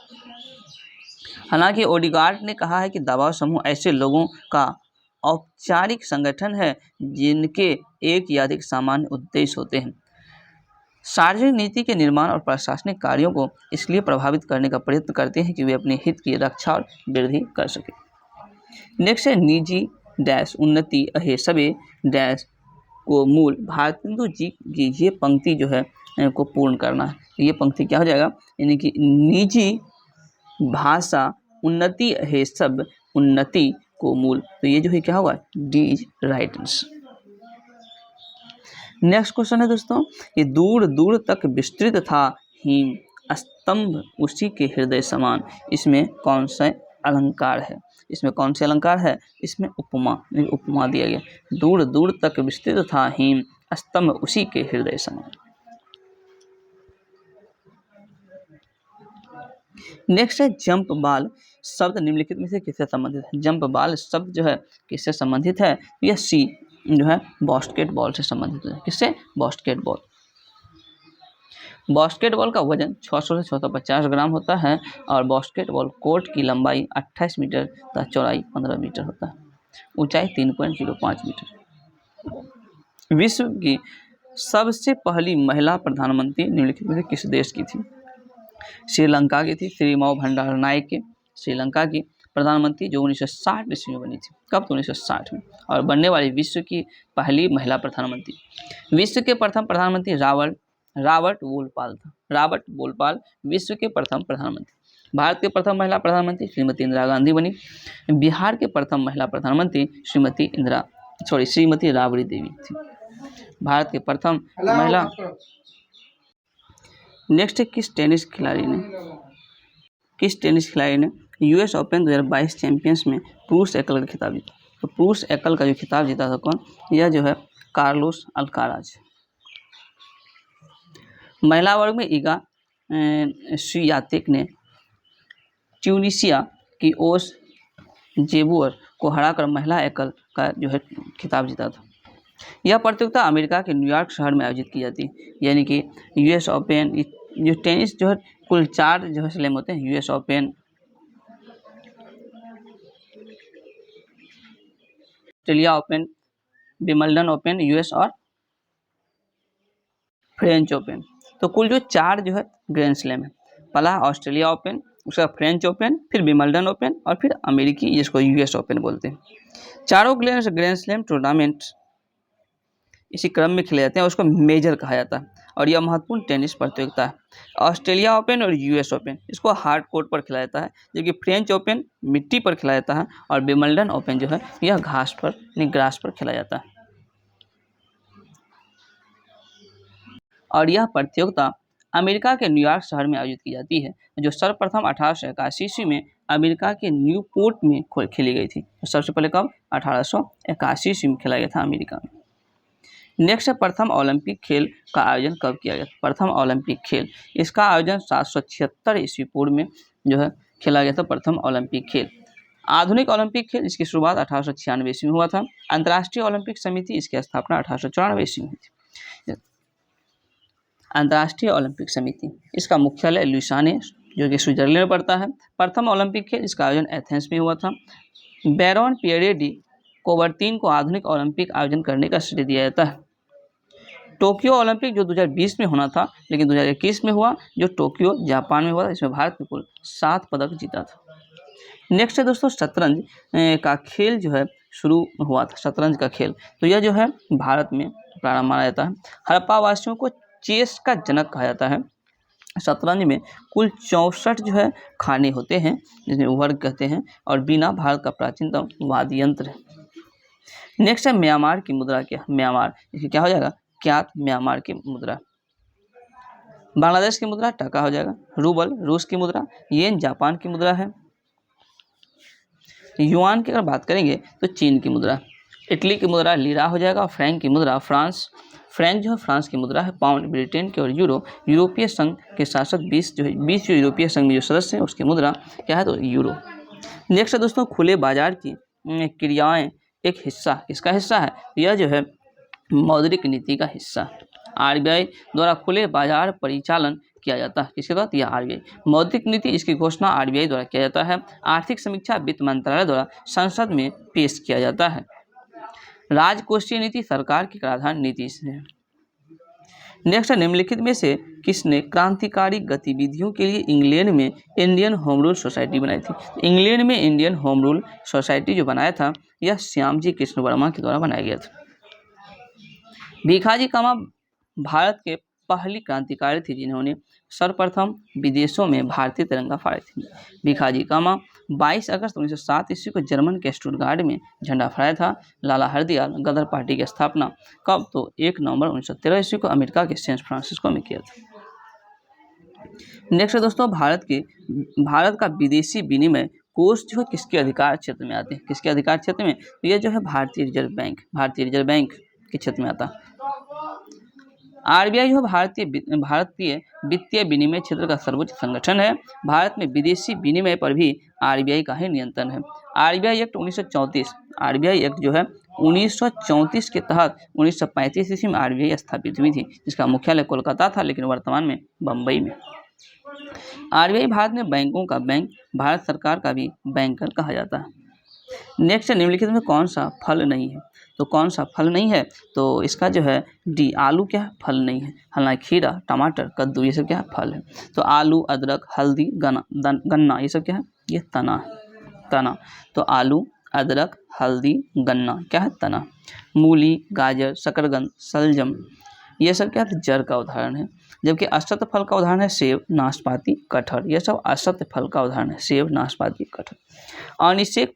हालांकि ओडिगार्ड ने कहा है कि दबाव समूह ऐसे लोगों का औपचारिक संगठन है जिनके एक या अधिक सामान्य उद्देश्य होते हैं। सार्वजनिक नीति के निर्माण और प्रशासनिक कार्यों को इसलिए प्रभावित करने का प्रयत्न करते हैं कि वे अपने हित की रक्षा और वृद्धि कर सकें। नेक्स्ट है निजी डैश उन्नति अहे सबे डैश को मूल। भारतेंदु जी की ये पंक्ति जो है को पूर्ण करना है। ये पंक्ति क्या हो जाएगा, यानी कि निजी भाषा उन्नति है सब उन्नति को मूल। तो ये जो है क्या होगा, D is right answer. Next question है दोस्तों, ये दूर दूर तक विस्तृत था हिम स्तंभ उसी के हृदय समान। इसमें कौन सा अलंकार है, इसमें कौन से अलंकार है, इसमें उपमा, उपमा दिया गया। दूर दूर तक विस्तृत था हिम स्तंभ उसी के हृदय समान। नेक्स्ट है जंप बाल शब्द निम्नलिखित में से किससे संबंधित है। जंप बाल शब्द जो है किससे संबंधित है, यह सी जो है बास्केटबॉल से संबंधित है। किससे, बास्केटबॉल। बास्केटबॉल का वजन 600 से 650 ग्राम होता है और बास्केटबॉल कोर्ट की लंबाई 28 मीटर तथा चौड़ाई 15 मीटर होता है, ऊंचाई 3.05 मीटर। विश्व की सबसे पहली महिला प्रधानमंत्री निम्नलिखित में से किस देश की थी। श्रीलंका की थी, श्रीमाओ भंडारनायके के श्रीलंका की प्रधानमंत्री, जो 1960 ईस्वी में बनी थी। कब, तो 1960 में। और बनने वाली विश्व की पहली महिला प्रधानमंत्री, विश्व के प्रथम प्रधानमंत्री रॉबर्ट वोलपाल था। रॉबर्ट वोलपाल विश्व के प्रथम प्रधानमंत्री। भारत के प्रथम महिला प्रधानमंत्री श्रीमती इंदिरा गांधी बनी। बिहार के प्रथम महिला प्रधानमंत्री श्रीमती राबड़ी देवी थी। भारत के प्रथम महिला। नेक्स्ट है किस टेनिस खिलाड़ी ने यूएस ओपन 2022 चैंपियंस में पुरुष एकल का खिताब जीता। तो पुरुष एकल का जो खिताब जीता था कौन, यह जो है कार्लोस अल्काराज। महिला वर्ग में ईगा स्वियातेक ने ट्यूनीशिया की ओस जेबुअर को हराकर महिला एकल का जो है खिताब जीता था। यह प्रतियोगिता अमेरिका के न्यूयॉर्क शहर में आयोजित की जाती है। यानी कि यूएस ओपन, जो टेनिस जो है कुल 4 जो है स्लैम होते हैं, US open, Australia open, Wimbledon open, US और फ्रेंच ओपन। तो कुल जो 4 जो है ग्रैंड स्लैम है। पहला ऑस्ट्रेलिया ओपन, उसका फ्रेंच ओपन, फिर विंबलडन ओपन और फिर अमेरिकी जिसको यूएस ओपन बोलते हैं। चारों ग्रैंड स्लैम टूर्नामेंट इसी क्रम में खेले जाते हैं, उसको मेजर कहा जाता है और यह महत्वपूर्ण टेनिस प्रतियोगिता है। ऑस्ट्रेलिया ओपन और यूएस ओपन इसको हार्ड कोर्ट पर खेला जाता है, जबकि फ्रेंच ओपन मिट्टी पर खेला जाता है और विंबलडन ओपन जो है यह ग्रास पर खेला जाता है। और यह प्रतियोगिता अमेरिका के न्यूयॉर्क शहर में आयोजित की जाती है, जो सर्वप्रथम 1881 ईस्वी में अमेरिका के न्यूपोर्ट में खेली गई थी। तो सबसे पहले कब, 1881 ईस्वी में खेला गया था अमेरिका में। नेक्स्ट है प्रथम ओलंपिक खेल का आयोजन कब किया गया। प्रथम ओलंपिक खेल, इसका आयोजन 776 ईस्वी पूर्व में जो है खेला गया था प्रथम ओलंपिक खेल। आधुनिक ओलंपिक खेल, इसकी शुरुआत 1896 ईस्वी में हुआ था। अंतर्राष्ट्रीय ओलंपिक समिति, इसकी स्थापना 1894 ईस्वी में हुई थी। अंतर्राष्ट्रीय ओलंपिक समिति, इसका मुख्यालय लुसाने जो कि स्विट्जरलैंड में पड़ता है। प्रथम ओलंपिक खेल, इसका आयोजन एथेंस में हुआ था। बैरन पियरे डी कोबर्तीन को आधुनिक ओलंपिक आयोजन करने का श्रेय दिया जाता है। टोक्यो ओलंपिक जो 2020 में होना था, लेकिन 2021 में हुआ, जो टोक्यो जापान में हुआ था, इसमें भारत ने कुल 7 पदक जीता था। नेक्स्ट है दोस्तों शतरंज का खेल जो है शुरू हुआ था, शतरंज का खेल। तो यह जो है भारत में प्रारंभ माना जाता है। हड़प्पा वासियों को चेस का जनक कहा जाता है। शतरंज में कुल 64 जो है खाने होते हैं, जिन्हें वर्ग कहते हैं, और बीना भारत का प्राचीनतम वाद्य यंत्र है। नेक्स्ट है म्यांमार की मुद्रा क्या, म्यांमार, इसकी क्या हो जाएगा, क्या म्यांमार की मुद्रा। बांग्लादेश की मुद्रा टका हो जाएगा। रूबल रूस की मुद्रा, येन जापान की मुद्रा है। युआन की अगर बात करेंगे तो चीन की मुद्रा। इटली की मुद्रा लीरा हो जाएगा। फ्रैंक की मुद्रा फ्रेंच जो है फ्रांस की मुद्रा है। पाउंड ब्रिटेन की, और यूरोपीय संघ के शासक 20 जो यूरोपीय संघ में जो सदस्य हैं उसकी मुद्रा क्या है, तो यूरो। नेक्स्ट है दोस्तों खुले बाजार की क्रियाएं एक हिस्सा, किसका हिस्सा है, यह जो है मौद्रिक नीति का हिस्सा। आरबीआई द्वारा खुले बाजार परिचालन किया जाता है, किसके द्वारा, यह आरबीआई। मौद्रिक नीति, इसकी घोषणा आरबीआई द्वारा किया जाता है। आर्थिक समीक्षा वित्त मंत्रालय द्वारा संसद में पेश किया जाता है। राजकोषीय नीति सरकार की कराधान नीति है। नेक्स्ट है निम्नलिखित में से किसने क्रांतिकारी गतिविधियों के लिए इंग्लैंड में इंडियन होम रूल सोसाइटी बनाई थी। इंग्लैंड में इंडियन होम रूल सोसाइटी जो बनाया था, यह श्यामजी कृष्ण वर्मा के द्वारा बनाया गया था। भीखाजी कामा भारत के पहली क्रांतिकारी थी जिन्होंने सर्वप्रथम विदेशों में भारतीय तिरंगा फहराई थी। भिखाजी कामा 22 अगस्त 1907 ईस्वी को जर्मन के स्टुटगार्ट में झंडा फहराया था। लाला हरदयाल गदर पार्टी की स्थापना कब, तो 1 नवंबर 1913 ईस्वी को अमेरिका के सैन फ्रांसिस्को में किया था। नेक्स्ट है दोस्तों, भारत का विदेशी विनिमय कोष जो है किसके अधिकार क्षेत्र में आते हैं, किसके अधिकार क्षेत्र में, तो ये जो है भारतीय रिजर्व बैंक के क्षेत्र में आता है। आरबीआई जो भारतीय वित्तीय विनिमय क्षेत्र का सर्वोच्च संगठन है। भारत में विदेशी विनिमय पर भी आरबीआई का ही नियंत्रण है। आरबीआई एक्ट 1934, आरबीआई एक्ट जो है 1934 के तहत 1935 ईस्वी में आरबीआई स्थापित हुई थी, जिसका मुख्यालय कोलकाता था, लेकिन वर्तमान में बम्बई में। आरबीआई भारत में बैंकों का बैंक, भारत सरकार का भी बैंकर कहा जाता है। नेक्स्ट, निम्नलिखित में कौन सा फल नहीं है, तो कौन सा फल नहीं है, तो इसका जो है डी, आलू क्या है, फल नहीं है। हालांकि खीरा, टमाटर, कद्दू ये सब क्या है, फल है। तो आलू, अदरक, हल्दी, गन्ना ये सब क्या है, ये तना। तो आलू, अदरक, हल्दी, गन्ना क्या है, तना। मूली, गाजर, शकरकंद, शलजम ये सब क्या है, जड़ का उदाहरण है। जबकि अश्वत्थ फल का उदाहरण है सेब, नाशपाती, कटहल। ये सब अश्वत्थ फल का उदाहरण है, सेब, नाशपाती, कटहल। अनिषेक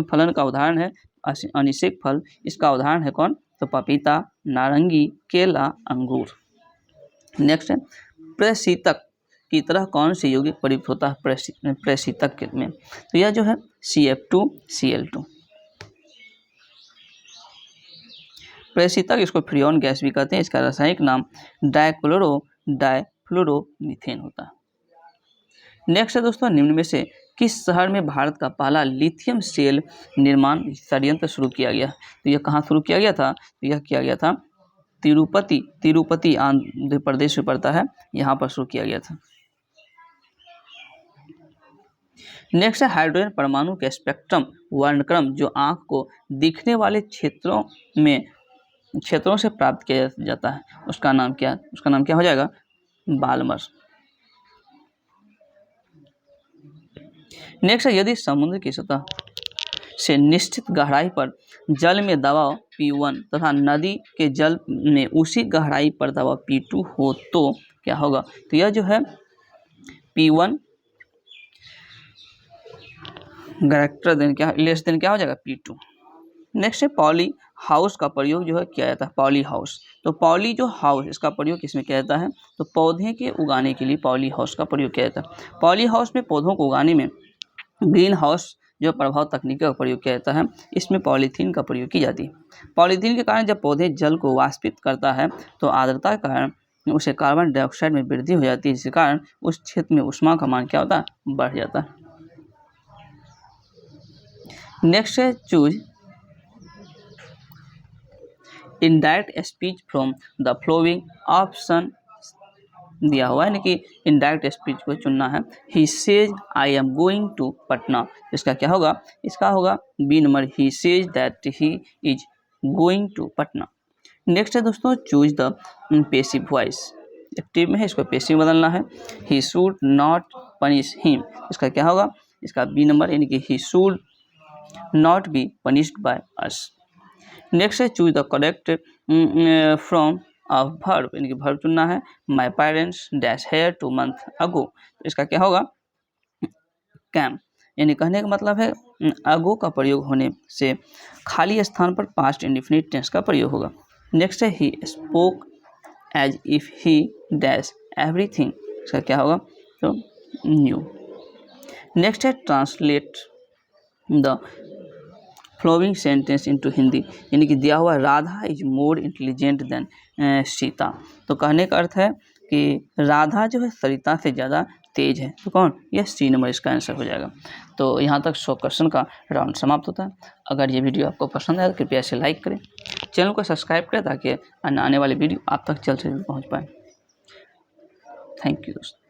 फलन का उदाहरण है अनिषेक फल, इसका उदाहरण है कौन, तो पपीता, नारंगी, केला, अंगूर। नेक्स्ट है, प्रशीतक की तरह कौन सी यौगिक प्रयुक्त होता है प्रशीतक में, तो यह जो है CF2Cl2। प्रशीतक इसको फ्रियोन गैस भी कहते हैं। इसका रासायनिक नाम डाइफ्लोरोमीथेन होता है। नेक्स्ट है दोस्तों, निम्न में से किस शहर में भारत का पहला लिथियम सेल निर्माण संयंत्र शुरू किया गया, तो यह कहाँ शुरू किया गया था, तो यह किया गया था तिरुपति आंध्र प्रदेश में पड़ता है, यहाँ पर शुरू किया गया था। नेक्स्ट है, हाइड्रोजन परमाणु के स्पेक्ट्रम वर्णक्रम जो आँख को दिखने वाले क्षेत्रों से प्राप्त किया जाता है, उसका नाम क्या हो जाएगा, बाल्मर। नेक्स्ट है, यदि समुद्र की सतह से निश्चित गहराई पर जल में दबाव P1 तथा नदी के जल में उसी गहराई पर दबाव P2 हो तो क्या होगा, तो यह जो है P1 ग्रेटर देन क्या, लेस देन क्या हो जाएगा, P2। नेक्स्ट है, पॉली हाउस का प्रयोग जो है किया जाता है, पॉली हाउस। तो पॉली जो हाउस, इसका प्रयोग किसमें किया जाता है, तो पौधे के उगाने के लिए पॉली हाउस का प्रयोग किया जाता है। पॉली हाउस में पौधों को उगाने में ग्रीन हाउस जो प्रभाव तकनीक का प्रयोग किया जाता है, इसमें पॉलीथीन का प्रयोग की जाती है। पॉलीथीन के कारण जब पौधे जल को वाष्पित करता है तो आर्द्रता के कारण उसे कार्बन डाइऑक्साइड में वृद्धि हो जाती है, जिसके कारण उस क्षेत्र में ऊष्मा का मान क्या होता है, बढ़ जाता है। नेक्स्ट है, choose indirect speech from the flowing option दिया हुआ है, यानी कि इनडायरेक्ट स्पीच को चुनना है। He says I am going to Patna, इसका क्या होगा, इसका होगा B number, he says that he is going to Patna. Next है दोस्तों, choose the passive voice, active में है, इसको पेसिव बदलना है। He should not punish him, इसका क्या होगा, इसका बी नंबर, यानी कि he should not be punished by us. Next है, choose the correct from of verb, यानी कि वर्ब चुनना है। My parents dash here 2 months ago, तो इसका क्या होगा, कैम, यानी कहने का मतलब है अगो का प्रयोग होने से खाली स्थान पर पास्ट इंडेफिनिट टेंस का प्रयोग होगा। नेक्स्ट है, he spoke as if he dash everything, इसका क्या होगा, तो न्यू। नेक्स्ट है, translate the following sentence into Hindi, यानी कि दिया हुआ Radha is more intelligent than Sita, तो कहने का अर्थ है कि राधा जो है सरिता से ज़्यादा तेज है, तो कौन, यह सी नंबर इसका आंसर हो जाएगा। तो यहाँ तक 100 क्वेश्चन का राउंड समाप्त होता है। अगर ये वीडियो आपको पसंद आए तो कृपया इसे लाइक करें, चैनल को सब्सक्राइब करें ताकि आने वाले वीडियो आप तक जल्द से जल्द पहुँच पाए। थैंक यू दोस्तों।